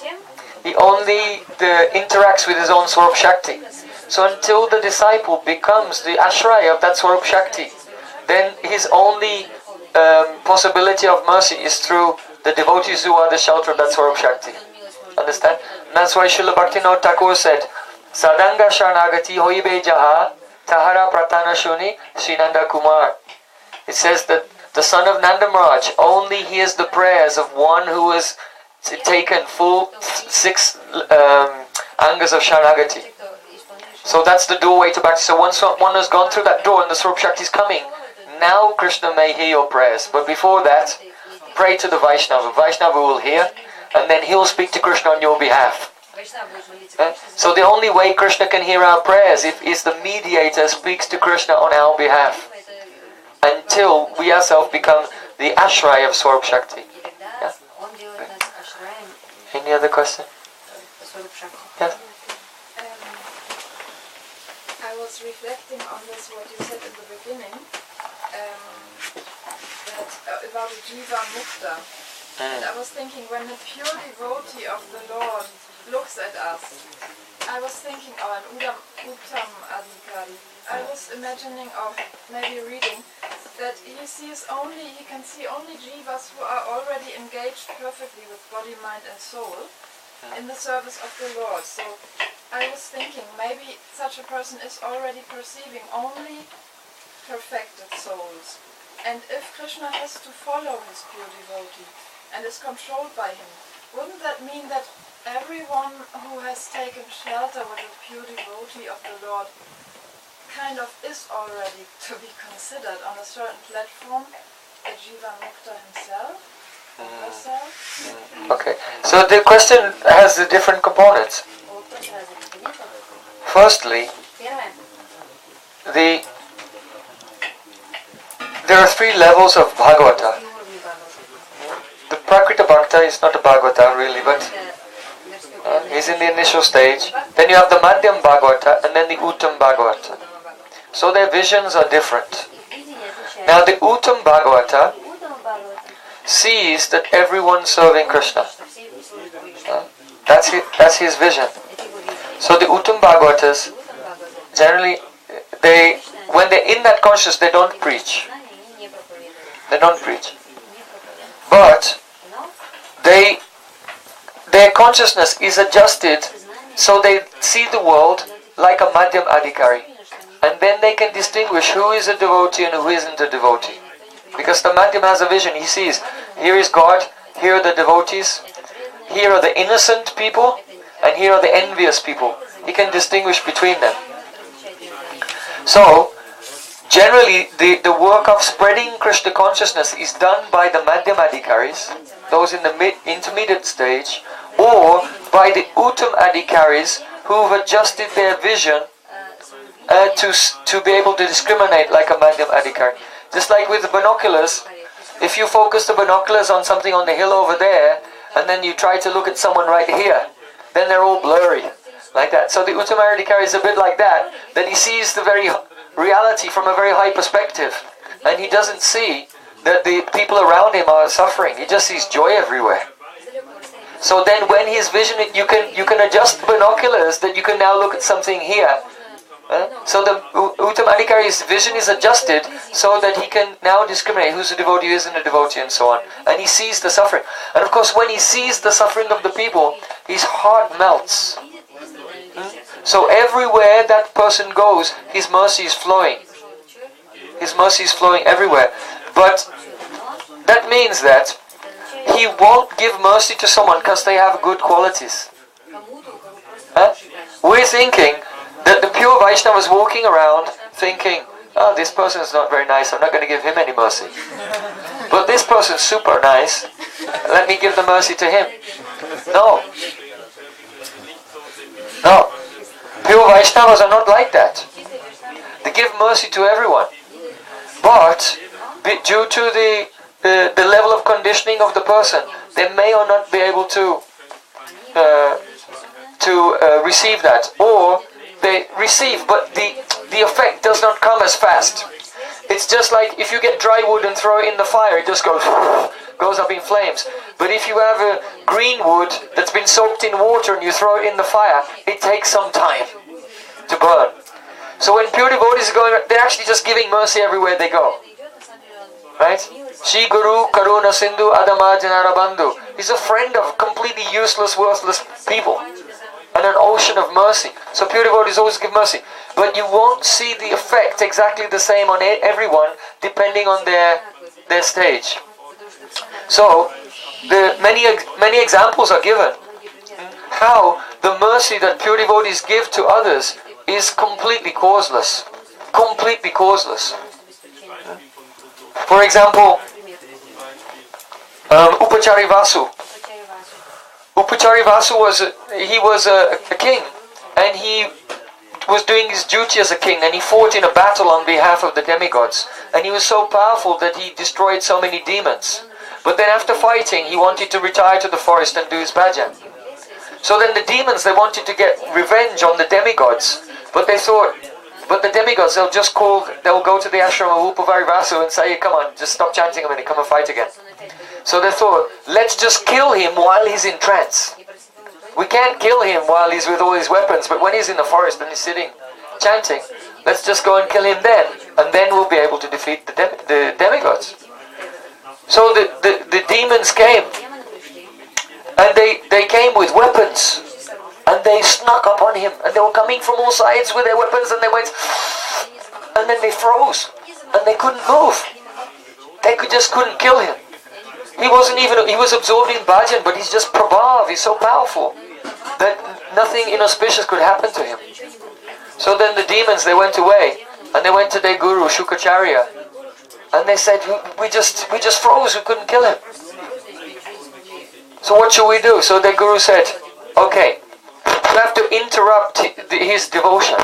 interacts with his own Swarup Shakti. So until the disciple becomes the ashraya of that Swarup Shakti, then his only possibility of mercy is through the devotees who are the shelter of that Swarup Shakti. Understand? And that's why Srila Bhaktivinoda Thakur said, Sadanga Sharanagati hoibe jaha Tahara Pratana Shuni Srinanda Kumar. It says that the son of Nanda Maharaj only hears the prayers of one who has taken full 6 angas of Sharanagati. So that's the doorway to bhakti. So once one has gone through that door and the Swarup Shakti is coming, now Krishna may hear your prayers. But before that, pray to the Vaishnava. Vaishnava will hear, and then he will speak to Krishna on your behalf. So the only way Krishna can hear our prayers is the mediator speaks to Krishna on our behalf, until we ourselves become the ashraya of Swarup Shakti. Yeah? Any other question? Yes? I was reflecting on this, what you said in the beginning, that about the Jiva Mukta. And I was thinking, when a pure devotee of the Lord looks at us, I was thinking, an Uttam Adhikari, I was imagining, or maybe reading, that he can see only jivas who are already engaged perfectly with body, mind and soul in the service of the Lord. So I was thinking, maybe such a person is already perceiving only perfected souls. And if Krishna has to follow his pure devotee and is controlled by him, wouldn't that mean that everyone who has taken shelter with a pure devotee of the Lord kind of is already to be considered on a certain platform, a Jiva Mukta himself, herself? Okay, so the question has the different components. Firstly, there are 3 levels of Bhagavata. The Prakrita Bhakta is not a Bhagavata really, but he's in the initial stage. Then you have the Madhyam Bhagavata and then the Uttam Bhagavata. So their visions are different. Now the Uttam Bhagavata sees that everyone's serving Krishna. That's his vision. So the Uttam Bhagavatas, generally, when they're in that consciousness, they don't preach. They don't preach. But their consciousness is adjusted so they see the world like a Madhyam Adhikari. And then they can distinguish who is a devotee and who isn't a devotee. Because the Madhyam has a vision. He sees, here is God, here are the devotees, here are the innocent people, and here are the envious people. He can distinguish between them. So, generally, the work of spreading Krishna consciousness is done by the Madhyam Adhikaris, those in the intermediate stage, or by the Uttam Adhikaris who've adjusted their vision to be able to discriminate like a Madhyam Adhikari. Just like with the binoculars, if you focus the binoculars on something on the hill over there, and then you try to look at someone right here, then they're all blurry, like that. So the Uttam Adhikari is a bit like that, that he sees the very reality from a very high perspective, and he doesn't see that the people around him are suffering. He just sees joy everywhere. So then when his vision, you can adjust the binoculars that you can now look at something here. So the Uttam Adhikari's vision is adjusted so that he can now discriminate who's a devotee, who isn't a devotee, and so on. And he sees the suffering. And of course, when he sees the suffering of the people, his heart melts. So everywhere that person goes, his mercy is flowing. His mercy is flowing everywhere. But that means that he won't give mercy to someone because they have good qualities. We're thinking that the pure Vaishnava is walking around thinking, oh, this person is not very nice, I'm not going to give him any mercy. But this person is super nice, let me give the mercy to him. No. No. Pure Vaishnavas are not like that. They give mercy to everyone. But due to the level of conditioning of the person, they may or not be able to receive that. Or they receive, but the effect does not come as fast. It's just like if you get dry wood and throw it in the fire, it just goes up in flames. But if you have a green wood that's been soaked in water and you throw it in the fire, it takes some time to burn. So when pure devotees are going, they're actually just giving mercy everywhere they go. Right? Shri Guru Karuna Sindhu Adama Janara Bandhu. He's a friend of completely useless, worthless people. and an ocean of mercy. So pure devotees always give mercy. But you won't see the effect exactly the same on everyone depending on their stage. So many examples are given how the mercy that pure devotees give to others is completely causeless. Completely causeless. For example, Upachari Vasu. Upachari Vasu was a king, and he was doing his duty as a king, and he fought in a battle on behalf of the demigods, and he was so powerful that he destroyed so many demons. But then after fighting, he wanted to retire to the forest and do his bhajan. So then the demons, they wanted to get revenge on the demigods, but they thought, but the demigods, they'll go to the ashram of Upachari Vasu and say, come on, just stop chanting a minute, come and fight again. So they thought, let's just kill him while he's in trance. We can't kill him while he's with all his weapons, but when he's in the forest and he's sitting chanting, let's just go and kill him then, and then we'll be able to defeat the demigods. So the demons came, and they came with weapons, and they snuck up on him, and they were coming from all sides with their weapons, and they went, and then they froze, and they couldn't move. They just couldn't kill him. He was absorbed in bhajan, but he's just prabhav, he's so powerful that nothing inauspicious could happen to him. So then the demons, they went away, and they went to their guru, Shukacharya, and they said, we just froze, we couldn't kill him. So what should we do? So their guru said, okay, you have to interrupt his devotion.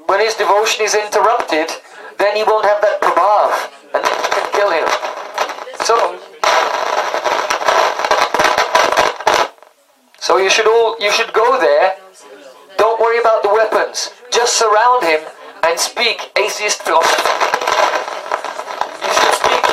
When his devotion is interrupted, then he won't have that prabhav, and then you can kill him. So you should go there. Don't worry about the weapons. Just surround him and speak atheist philosophy. You should speak.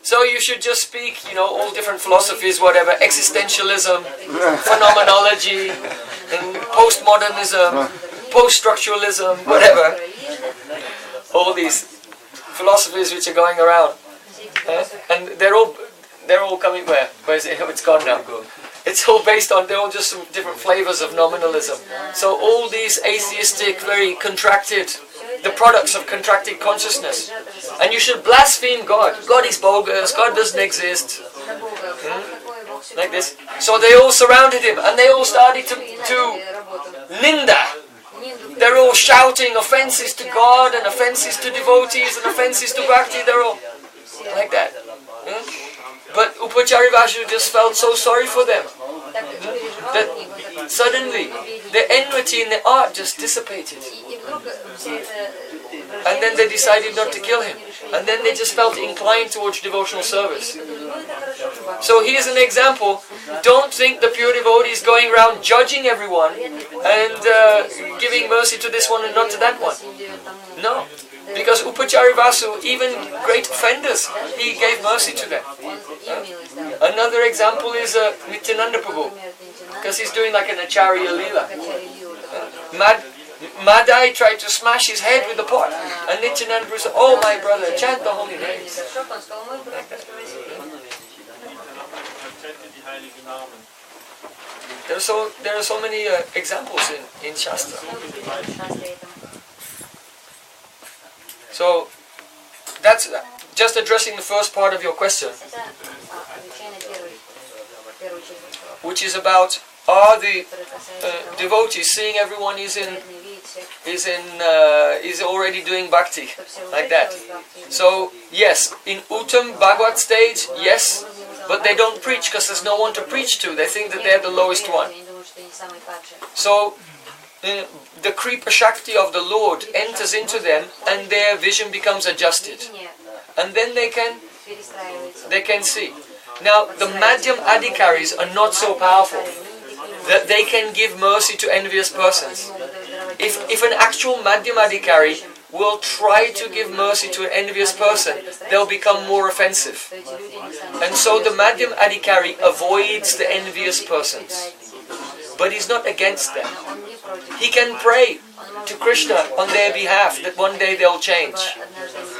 So you should just speak, all different philosophies, whatever, existentialism, phenomenology, and postmodernism, post-structuralism, whatever. All these philosophies which are going around. And they're all coming where? Where is it? It's gone now. It's all based on, they're all just some different flavors of nominalism. So all these atheistic, very contracted, the products of contracted consciousness. And you should blaspheme God. God is bogus, God doesn't exist. Like this. So they all surrounded him, and they all started to ninda. They're all shouting offences to God, and offences to devotees, and offences to bhakti. They're all like that. But Upachari Vasu just felt so sorry for them that suddenly the enmity in the art just dissipated. And then they decided not to kill him. And then they just felt inclined towards devotional service. So here's an example. Don't think the pure devotee is going around judging everyone and giving mercy to this one and not to that one. No. Because Upachari Vasu, even great offenders, he gave mercy to them. Another example is Nityananda Prabhu, because he's doing like an Acharya Leela. Madai tried to smash his head with the pot, and Nityananda Prabhu said, oh my brother, chant the holy names. There are so many examples in Shastra. So that's just addressing the first part of your question, which is about, are the devotees seeing everyone is already doing bhakti like that? So yes, in Uttam Bhagavad stage, yes, but they don't preach because there's no one to preach to. They think that they're the lowest one. So the Kripa Shakti of the Lord enters into them, and their vision becomes adjusted, and then they can see. Now the Madhyam Adhikaris are not so powerful that they can give mercy to envious persons. If an actual Madhyam Adhikari will try to give mercy to an envious person, they'll become more offensive. And so the Madhyam Adhikari avoids the envious persons. But he's not against them. He can pray. to Krishna on their behalf that one day they'll change.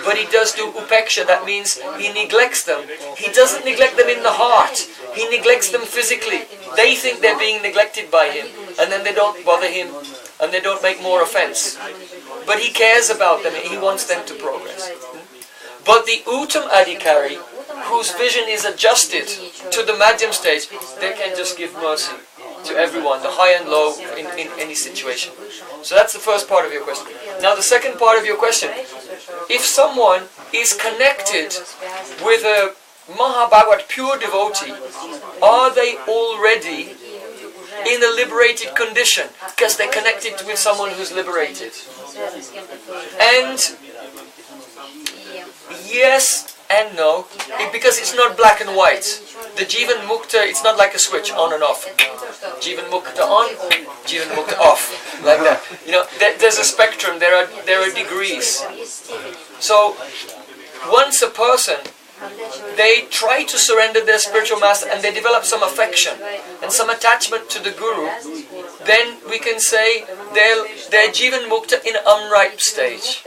But he does do upeksha, that means he neglects them. He doesn't neglect them in the heart, he neglects them physically. They think they're being neglected by him, and then they don't bother him, and they don't make more offense. But he cares about them, and he wants them to progress. But the Uttam Adhikari, whose vision is adjusted to the Madhyam stage, they can just give mercy to everyone, the high and low, in any situation. So that's the first part of your question. Now the second part of your question, if someone is connected with a Mahabhagavat pure devotee, are they already in a liberated condition because they're connected with someone who's liberated? And yes and no, because it's not black and white. The Jivan Mukta, it's not like a switch, on and off. Jivan Mukta on, Jivan Mukta off, like that. You know, there's a spectrum, there are degrees. So, once a person, they try to surrender their spiritual master and they develop some affection and some attachment to the Guru, then we can say they're Jivan Mukta in unripe stage.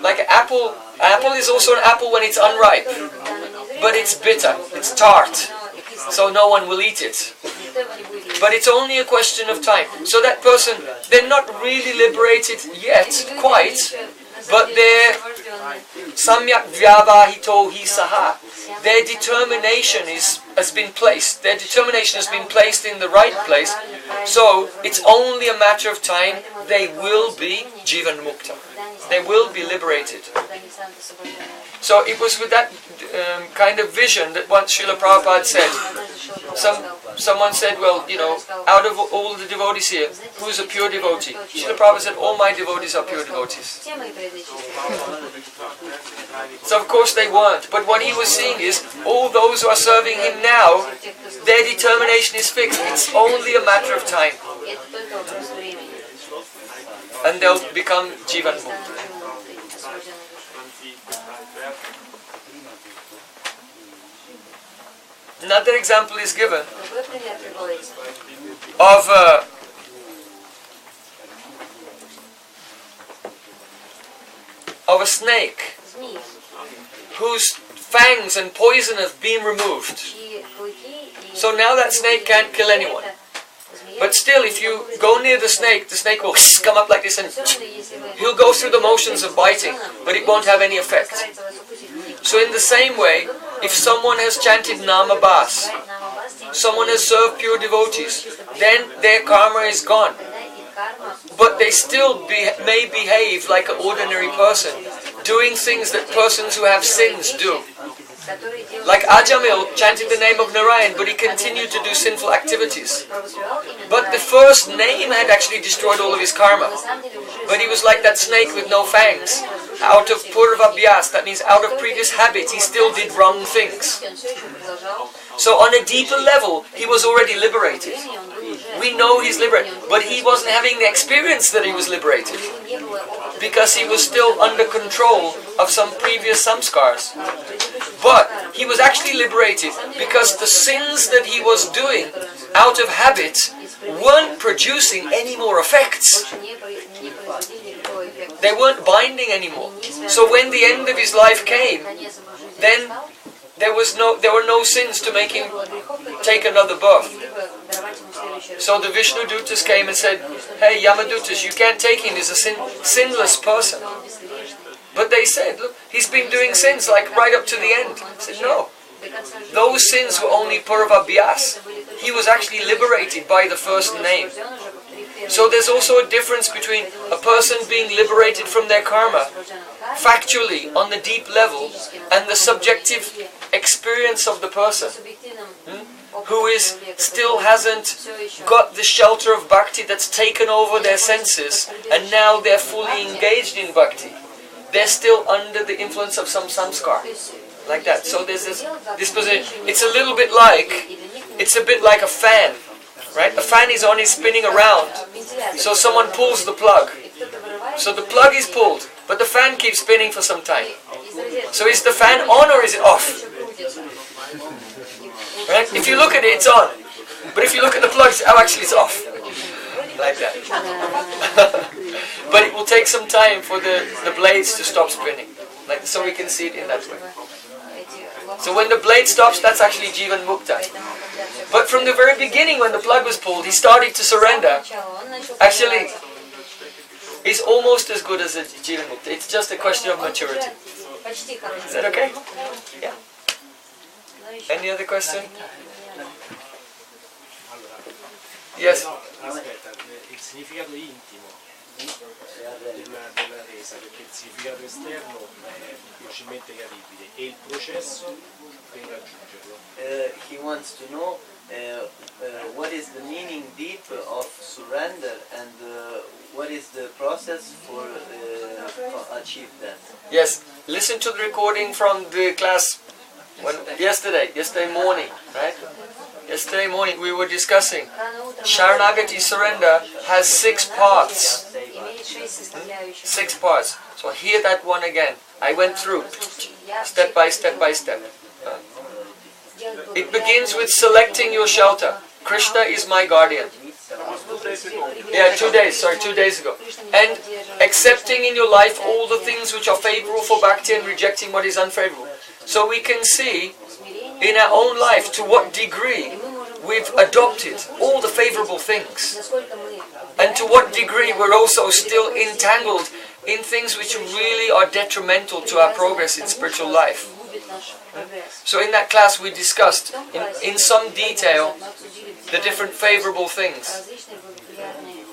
Like an apple is also an apple when it's unripe, but it's bitter, it's tart, so no one will eat it. But it's only a question of time. So that person, they're not really liberated yet, quite, but they're samyak vyavahito hi saha. Their determination has been placed. Their determination has been placed in the right place. So it's only a matter of time. They will be Jivan Mukta. They will be liberated. So it was with that kind of vision that once Srila Prabhupada said, someone said, well, you know, out of all the devotees here, who's a pure devotee? Srila Prabhupada said, all my devotees are pure devotees. So of course they weren't. But what he was seeing is, all those who are serving him now, their determination is fixed. It's only a matter of time. And they'll become Jivan Mukta. Another example is given of a snake whose fangs and poison have been removed. So now that snake can't kill anyone. But still, if you go near the snake will come up like this and he'll go through the motions of biting, but it won't have any effect. So in the same way, if someone has chanted Namabhas, someone has served pure devotees, then their karma is gone. But they still may behave like an ordinary person, doing things that persons who have sins do. Like Ajamil chanted the name of Narayan, but he continued to do sinful activities. But the first name had actually destroyed all of his karma. But he was like that snake with no fangs. Out of purvabhyas, that means out of previous habit, he still did wrong things. So on a deeper level, he was already liberated. We know he's liberated, but he wasn't having the experience that he was liberated, because he was still under control of some previous samskars. But he was actually liberated because the sins that he was doing out of habit weren't producing any more effects. They weren't binding anymore. So when the end of his life came, then there were no sins to make him take another birth. So the Vishnu Dutas came and said, hey Yamadutas, you can't take him, he's a sinless person. But they said, look, he's been doing sins like right up to the end. I said, no. Those sins were only purvabhyas. He was actually liberated by the first name. So there's also a difference between a person being liberated from their karma, factually, on the deep level, and the subjective experience of the person, who still hasn't got the shelter of bhakti that's taken over their senses, and now they're fully engaged in bhakti. They're still under the influence of some samskar, like that. So there's this position. It's a bit like a fan, right? A fan is only spinning around, so someone pulls the plug. So the plug is pulled, but the fan keeps spinning for some time. So is the fan on or is it off? Right? If you look at it, it's on. But if you look at the plug, actually it's off. like that. But it will take some time for the blades to stop spinning. Like, so we can see it in that way. So when the blade stops, that's actually Jivan Mukta. But from the very beginning, when the plug was pulled, he started to surrender. Actually, he's almost as good as a Jivan Mukta. It's just a question of maturity. Is that okay? Yeah. Any other question? Yes. Aspetta, il significato intimo della resa, perché il significato esterno è difficilmente capibile, e il processo per raggiungerlo. He wants to know what is the meaning deep of surrender and what is the process for achieve that. Yes. Listen to the recording from the class yesterday morning, right? Yesterday morning we were discussing Sharanagati surrender has 6 parts. 6 parts. So hear that one again. I went through step by step by step. It begins with selecting your shelter. Krishna is my guardian. Yeah, 2 days ago. And accepting in your life all the things which are favorable for bhakti and rejecting what is unfavorable. So we can see in our own life to what degree we've adopted all the favorable things, and to what degree we're also still entangled in things which really are detrimental to our progress in spiritual life. So in that class we discussed in some detail the different favorable things.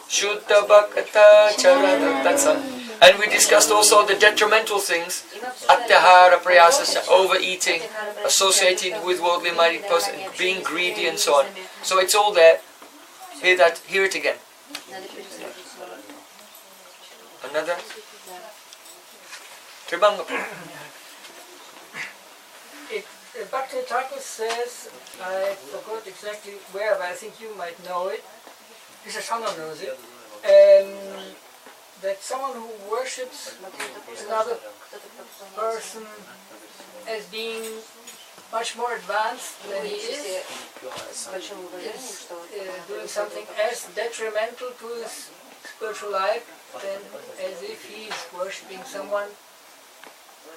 Shuddha Bhakata Charana, that's one. And we discussed also the detrimental things, Atyahara Prayasasya, overeating, associated with worldly minded person, being greedy and so on. So it's all there. Hear it again. Another? Tribanga. Bhakti Thakur says, I forgot exactly where, but I think you might know it. Mr. Sangam knows it. That someone who worships another person as being much more advanced than he is doing something as detrimental to his spiritual life than as if he is worshipping someone,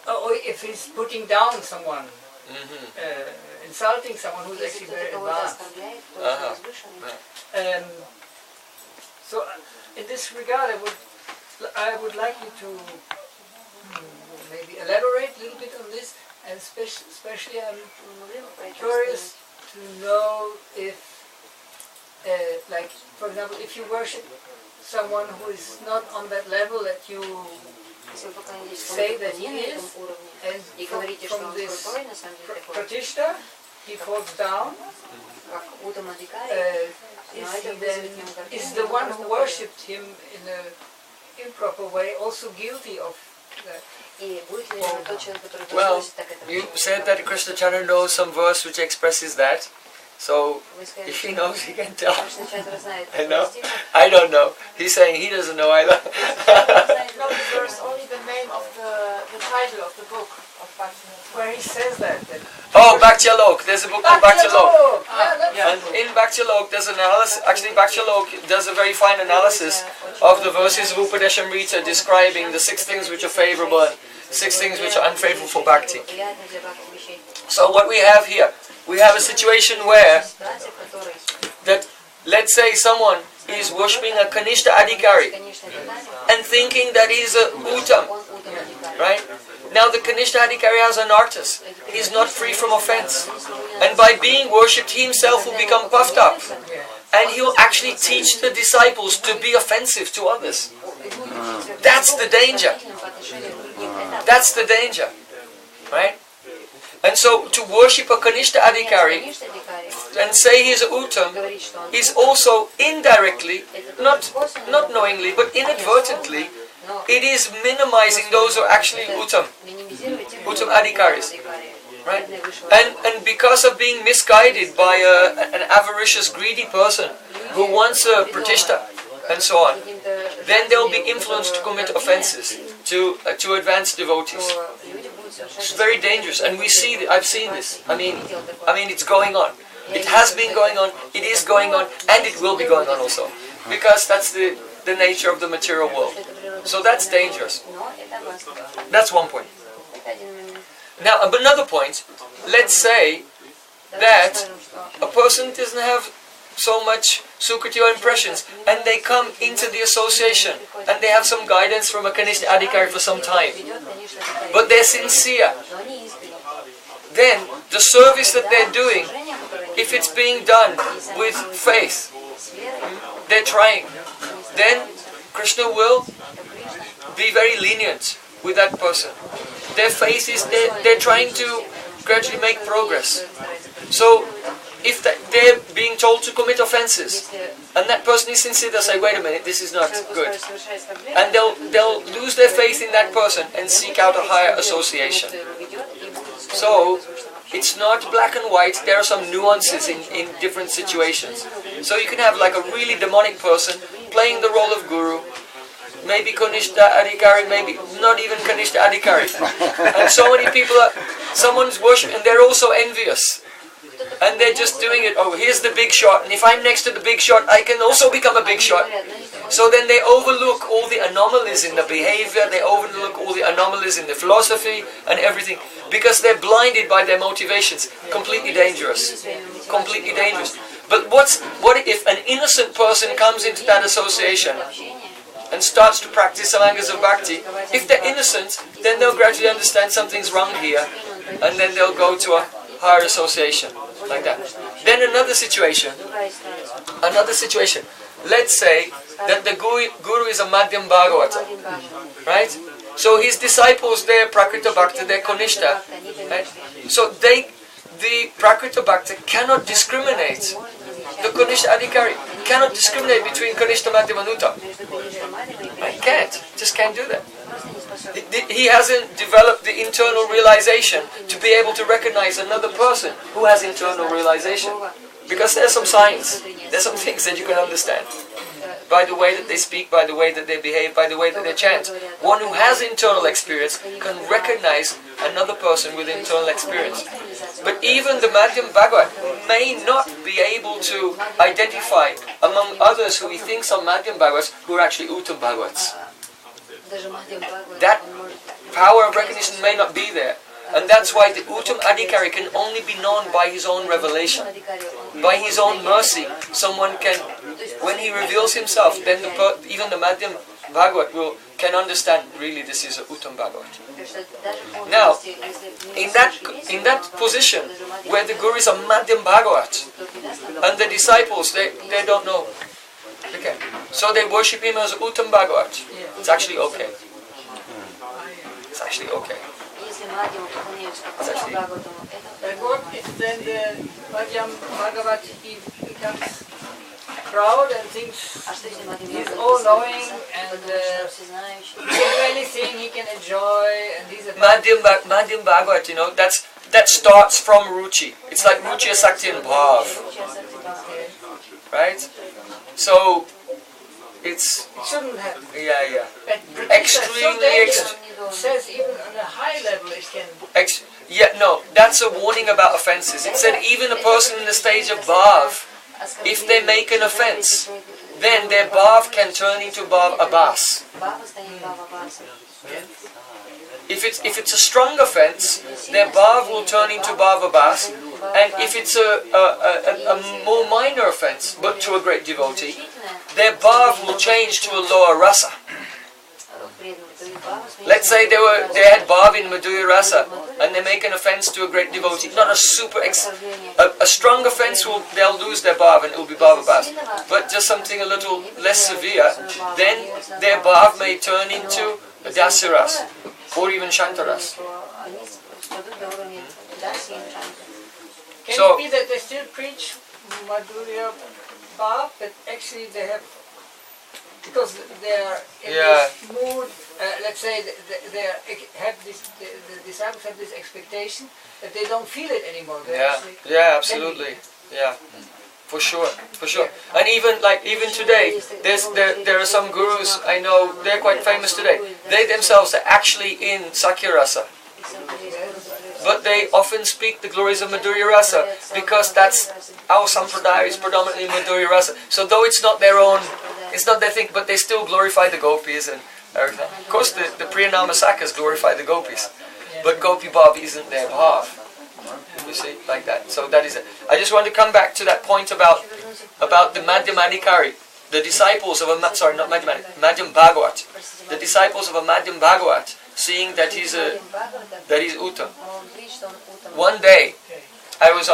or if he's putting down someone, insulting someone who is actually very advanced. So in this regard, I would like you to maybe elaborate a little bit on this, and especially I'm curious to know if, like, for example, if you worship someone who is not on that level that you say that he is, and from this pratishta he falls down, is the one who worshipped him in an improper way also guilty of that? Well, you said that Krishna Chandra knows some verse which expresses that. So, if he knows, he can tell. I know. I don't know. He's saying he doesn't know either. No, there's only the name of the title of the book of Bhakti. Where he says that. Oh, Bhakti-Alok. There's a book called Bhakti-Alok. Yeah, And in Bhakti-Alok, there's an analysis. Actually, Bhakti-Alok does a very fine analysis of the verses of Upadeshamrita describing the 6 things which are favorable and 6 things which are unfavorable for bhakti. So what we have here, we have a situation where that, let's say someone is worshipping a Kanishta Adhikari and thinking that he's a Uttam, right? Now the Kanishta Adhikari has an artist. He's not free from offense. And by being worshipped, he himself will become puffed up. And he will actually teach the disciples to be offensive to others. That's the danger. That's the danger, right? And so to worship a Kanishta Adhikari and say he's a Uttam is also indirectly, not knowingly, but inadvertently, it is minimizing those who are actually Uttam Adhikaris. Right? And because of being misguided by an avaricious, greedy person who wants a pratishta and so on, then they'll be influenced to commit offenses to advanced devotees. It's very dangerous, and we see. I've seen this. I mean, it's going on. It has been going on. It is going on, and it will be going on also. because that's the nature of the material world. So that's dangerous. That's one point. Now, another point, let's say that a person doesn't have so much Sukriti or impressions, and they come into the association, and they have some guidance from a Kanishta Adhikari for some time, but they're sincere. Then, the service that they're doing, if it's being done with faith, they're trying, then Krishna will be very lenient with that person. Their faith is, they're trying to gradually make progress. So, if they're being told to commit offenses, and that person is sincere, they'll say, wait a minute, this is not good. And they'll lose their faith in that person and seek out a higher association. So, it's not black and white, there are some nuances in different situations. So you can have like a really demonic person playing the role of guru, maybe Kanishta Adhikari, maybe not even Kanishta Adhikari. And so many people someone's worshiping, and they're also envious. And they're just doing it, oh, here's the big shot, and if I'm next to the big shot, I can also become a big shot. So then they overlook all the anomalies in the behavior, they overlook all the anomalies in the philosophy and everything, because they're blinded by their motivations. Completely dangerous. Completely dangerous. But what if an innocent person comes into that association and starts to practice samangas of bhakti? If they're innocent, then they'll gradually understand something's wrong here, and then they'll go to a higher association, like that. Then another situation. Let's say that the guru is a Madhyam Bhagavata, right? So his disciples, they're Prakrita Bhakta, they're Kanishta, right? So the Prakrita Bhakta cannot discriminate. The Kanishta Adhikari cannot discriminate between Kanishta, Madhyam and Uttam. Right? Just can't do that. He hasn't developed the internal realization to be able to recognize another person who has internal realization. Because there's some signs, there's some things that you can understand. By the way that they speak, by the way that they behave, by the way that they chant. One who has internal experience can recognize another person with internal experience. But even the Madhyam Bhagavat may not be able to identify among others who he thinks are Madhyam Bhagavats who are actually Uttam Bhagavats. That power of recognition may not be there. And that's why the Uttam Adhikari can only be known by his own revelation. By his own mercy, someone can, when he reveals himself, then even the Madhyam Bhagavat can understand, really this is a Uttam Bhagavat. Now, in that position, where the Guru is a Madhyam Bhagavat, and the disciples, they don't know. Okay. So they worship him as Uttam Bhagavat. It's actually okay. It's actually okay. What if then the Madhyam Bhagavat becomes proud and thinks he's all-knowing and he can do anything, he can enjoy, and he's a Madhyam Bhagavat, that starts from Ruchi. It's like Ruchi Asakti and Bhav. Right? So, it shouldn't happen. Yeah. But Extremely says even on a high level it can. No, that's a warning about offenses. It said even a person in the stage of Bhav, if they make an offense, then their Bhav can turn into Bhav Abhas. If it's a strong offense, their Bhav will turn into Bhav Abhas, and if it's a more minor offense, but to a great devotee, their Bhav will change to a lower rasa. Let's say they had Bhav in Madhurya Rasa, and they make an offense to a great devotee. Not a strong offense, they'll lose their Bhav and it will be Bhav Abhas. But just something a little less severe, then their Bhav may turn into Dasiras, or even Shantaras. Can it be that they still preach Madhurya Bhav, but actually they have, because they are in this mood, let's say the disciples have this expectation that they don't feel it anymore. Absolutely. Yeah, for sure. And even today, there are some gurus I know, they're quite famous today. They themselves are actually in Sakya Rasa. But they often speak the glories of Madhurya Rasa, because that's our sampradaya is predominantly Madhurya Rasa. So though it's not their own It's not their thing, but they still glorify the gopis and everything. Of course, the Priyanama Sakhas glorify the gopis, but Gopi Bhav isn't their bhav. You see, like that. So that is it. I just want to come back to that point about the Madhyamadikari, the disciples of Madhyam Bhagavat, the disciples of a Madhyam Bhagavat, seeing that he's Uttam. One day, I was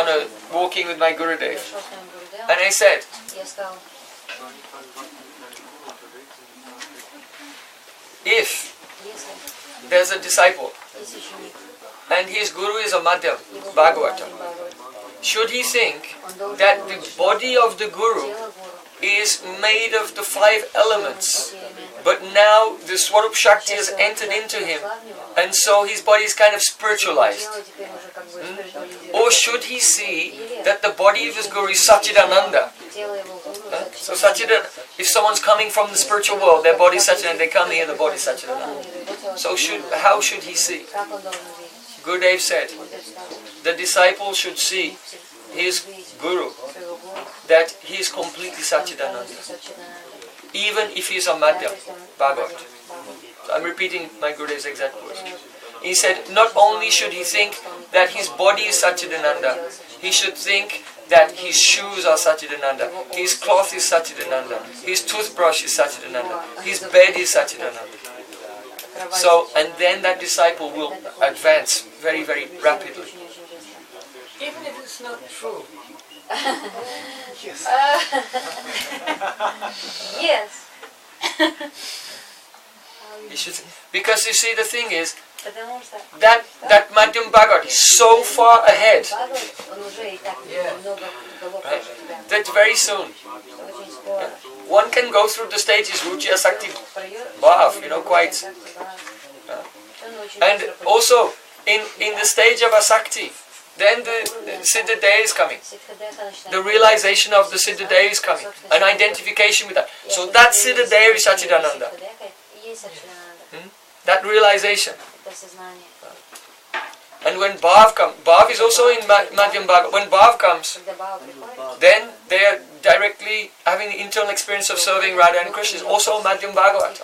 walking with my Gurudev, and I said, if there's a disciple and his guru is a Madhyam Bhagavata, should he think that the body of the guru is made of the 5 elements, but now the Swarup Shakti has entered into him, and so his body is kind of spiritualized? Or should he see that the body of his guru is Satchidananda? So Satchidananda, if someone's coming from the spiritual world, their body is Satchidananda, they come here, the body is Satchidananda. So how should he see? Gurudev said, the disciple should see his guru, that he is completely Satchidananda, even if he is a Madhyam Bhagavat. I'm repeating my Gurudev's exact words. He said, not only should he think that his body is Satchidananda, he should think that his shoes are Satchidananda, his cloth is Satchidananda, his toothbrush is Satchidananda, his bed is Satchidananda. So, and then that disciple will advance very, very rapidly. Even if it's not true. Yes. Because you see, the thing is, that Madhyam Bhagavat is so far ahead, right, that very soon one can go through the stages, Ruchi Asakti Bhav, quite. And also, in the stage of Asakti, then the Siddha Deha is coming. The realization of the Siddha Deha is coming. An identification with that. So that Siddha Deha is Satchidananda. That realization. And when Bhav comes, Bhav is also in Madhyam Bhagavat. When Bhav comes, then they are directly having the internal experience of serving Radha and Krishna. Is also Madhyam Bhagavat.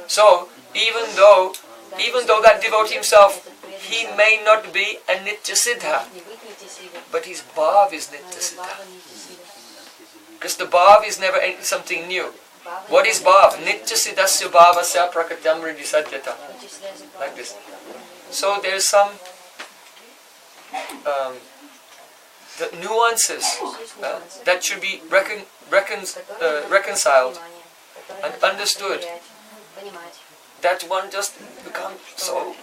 So, even though that devotee himself, he may not be a Nitya Siddha, but his Bhav is Nitya Siddha. Because the Bhav is never something new. What is Bhav? Nitya Siddhasya Bhavasya Prakatyam Riddhi Sadyata. Like this. So there's some the nuances that should be reconciled and understood, that one just becomes so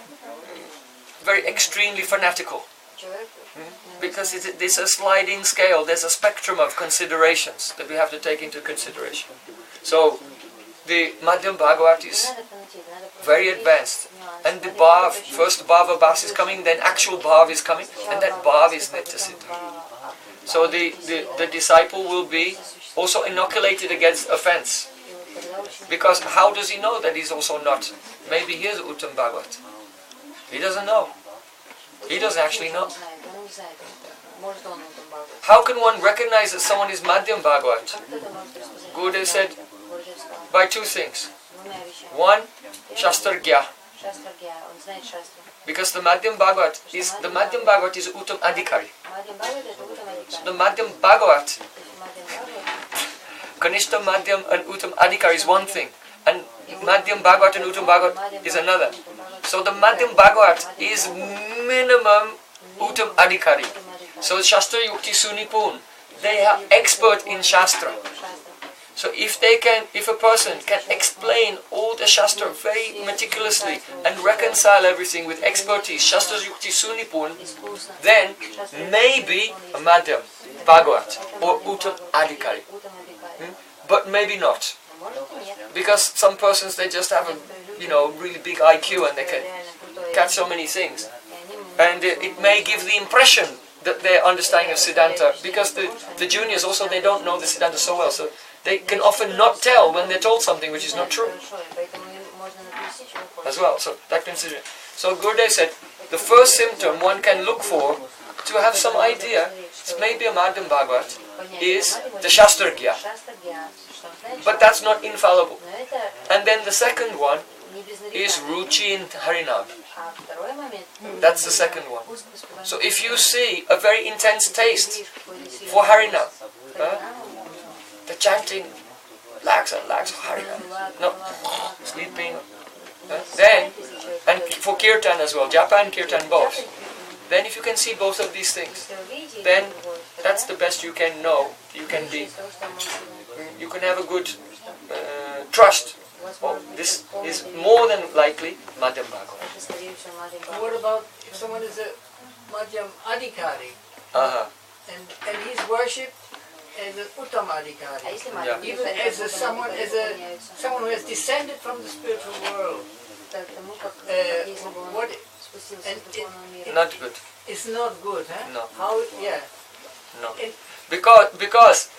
very extremely fanatical. Because it's a sliding scale, there's a spectrum of considerations that we have to take into consideration. So the Madhyam Bhagavat is very advanced, and the Bhav, first Bhava Bhas is coming, then actual Bhav is coming, and that Bhav is Nitya Siddha. So the disciple will be also inoculated against offense. Because how does he know that he's also not? Maybe he is Uttam Bhagavat. He doesn't know. He doesn't actually know. How can one recognize that someone is Madhyam Bhagavat? Gurudev said, by 2 things. One, Shastragya. Because the Madhyam Bhagavat is Uttam Adhikari. So the Madhyam Bhagavat, Kanishta Madhyam and Uttam Adhikari is one thing, and Madhyam Bhagavat and Uttam Bhagavat is another. So the Madhyam Bhagavat is minimum Uttam Adhikari. So Shastra Yukti Sunipun, they are expert in Shastra. So if a person can explain all the Shastra very meticulously and reconcile everything with expertise, Shastra Yukti Sunipun, then maybe a Madhyam Bhagavat or Uttam Adhikari. But maybe not. Because some persons, they just have a really big IQ and they can catch so many things. And it may give the impression that their understanding of Siddhanta, because the juniors also, they don't know the Siddhanta so well, so they can often not tell when they're told something which is not true as well. So that consider. So Gurudev said, the first symptom one can look for to have some idea, it's maybe a Madhyam Bhagavat, is the Shastragya. But that's not infallible. And then the second one is ruchi in Harinam. That's the second one. So if you see a very intense taste for Harinam, the chanting lakhs and lakhs of Harinam, no, sleeping, then, and for Kirtan as well, Japa and Kirtan both, then if you can see both of these things, then that's the best you can know, you can be. You can have a good trust. Oh, this is more than likely Madhyam Bhagavad. What about if someone is a Madhyam Adhikari and he's worshipped as an Uttam Adhikari, even as someone who has descended from the spiritual world? Not good. It's not good, huh? No. How? Yeah. No. Because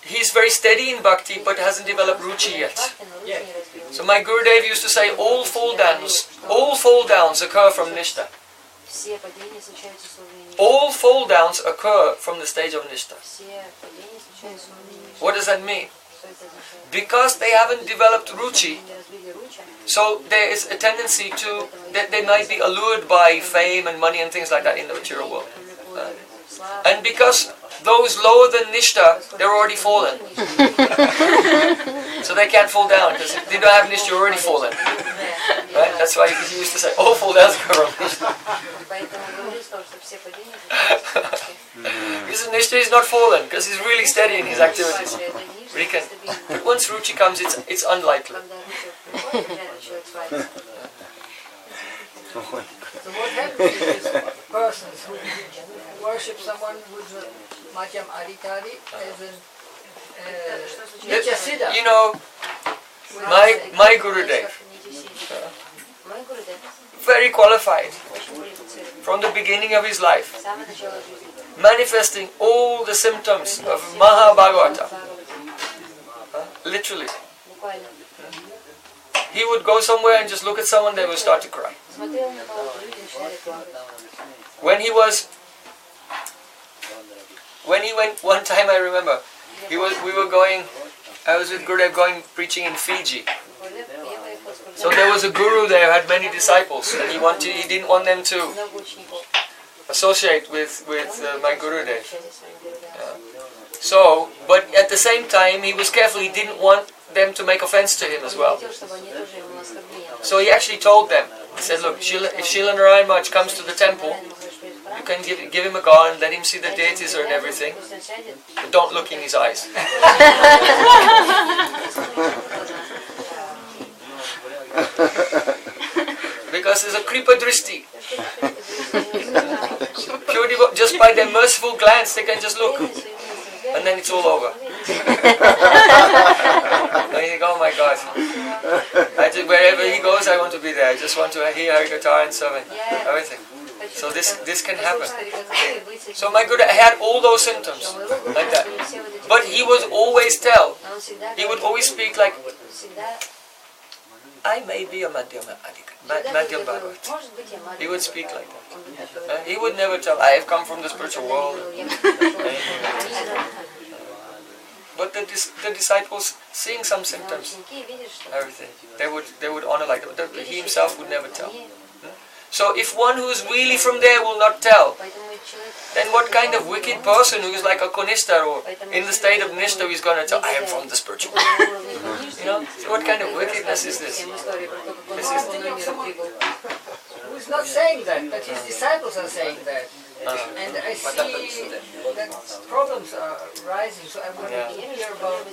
he's very steady in bhakti but hasn't developed ruchi yet. Yes. So my Gurudev used to say all fall downs occur from Nishta. All fall downs occur from the stage of Nishta. What does that mean? Because they haven't developed ruchi, so there is a tendency that they might be allured by fame and money and things like that in the material world. And because those lower than Nishta, they're already fallen. So they can't fall down, because if they don't have Nishta, you're already fallen. Right? That's why he used to say, all fall downs occur from Nishta. Because Nishta is not fallen, because he's really steady in his activities. But once ruchi comes, it's unlikely. So what happens to these persons who worship someone who's a Madhyam Adhikari as an Nityasiddha? You know, my Gurudev, very qualified from the beginning of his life, manifesting all the symptoms of Mahabhagavata, literally. He would go somewhere and just look at someone, they would start to cry. When he went one time, I remember, I was with Gurudev going preaching in Fiji. So there was a guru there who had many disciples, and he didn't want them to associate with my Gurudev. So, but at the same time, he was careful, he didn't want them to make offense to him as well. So he actually told them, he said, look, if Srila Narayan Maharaj comes to the temple, you can give him a garland, let him see the deities and everything, but don't look in his eyes. Because there's a kripa drishti. Just by their merciful glance, they can just look. And then it's all over. And you think, oh my God. Wherever he goes, I want to be there. I just want to hear Harikatha and serve everything. So this can happen. So my Guru had all those symptoms like that. But he would always he would always speak like, I may be a Madhyam Bhagavat. He would speak like that. He would never tell, I have come from the spiritual world. But the disciples, seeing some symptoms, everything, they would honor like that. He himself would never tell. So if one who is really from there will not tell, then what kind of wicked person who is like a Konishta or in the state of Nishta who is going to tell, I am from the spiritual world? You know? So what kind of wickedness is this? Who is not saying that, but his disciples are saying that. And I see that problems are rising, so I want to hear about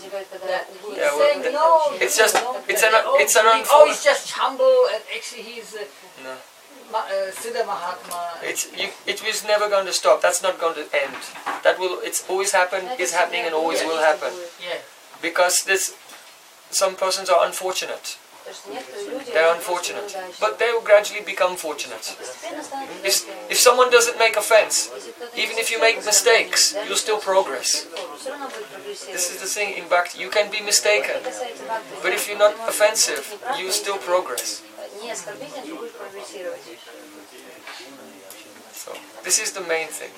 that. He's saying no. It's just, it's an unfolding. Oh, he's just humble, and actually he's Siddha Mahatma. It was never going to stop. That's not going to end. It's always happened, is happening, and always will happen. Yeah. Because some persons are unfortunate. They're unfortunate, but they will gradually become fortunate. If someone doesn't make offense, even if you make mistakes, you'll still progress. This is the thing in Bhakti, you can be mistaken, but if you're not offensive, you still progress. So, this is the main thing.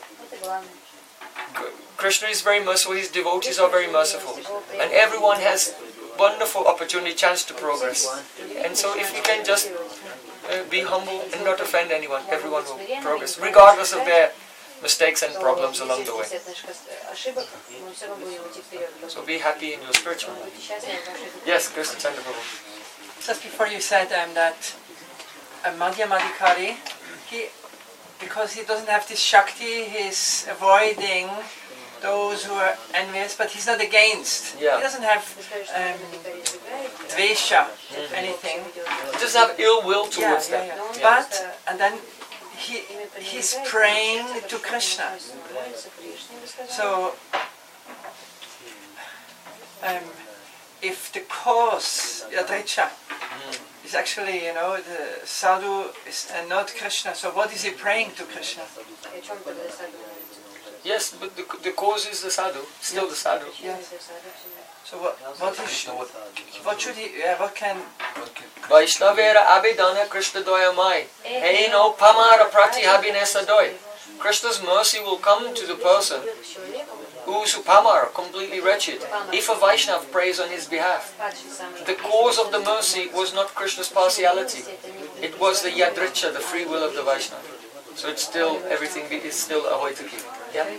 Krishna is very merciful, his devotees are very merciful. And everyone has wonderful opportunity, chance to progress. And so if you can just be humble and not offend anyone, everyone will progress, regardless of their mistakes and problems along the way. So be happy in your spiritual life. Yes, Krishna Chandra Prabhu. Just before you said that Madhyamadikari, because he doesn't have this Shakti, he's avoiding those who are envious, but he's not against. Yeah. He doesn't have dvesha, anything. He doesn't have ill will towards them. Yeah. But, and then he's praying to Krishna. So, if the cause, yadricha, is actually, the sadhu is not Krishna, so what is he praying to Krishna? Yes, but the cause is the sadhu, still the sadhu. Yes. So what should he, what can... Vaishnavera abhidana Krishna doyamai. Heino pamara pratihabhine sadoi. Krishna's mercy will come to the person who's pamara, completely wretched, if a Vaishnav prays on his behalf. The cause of the mercy was not Krishna's partiality. It was the yadricha, the free will of the Vaishnava. So it's still, everything is still ahoitaki. Yeah?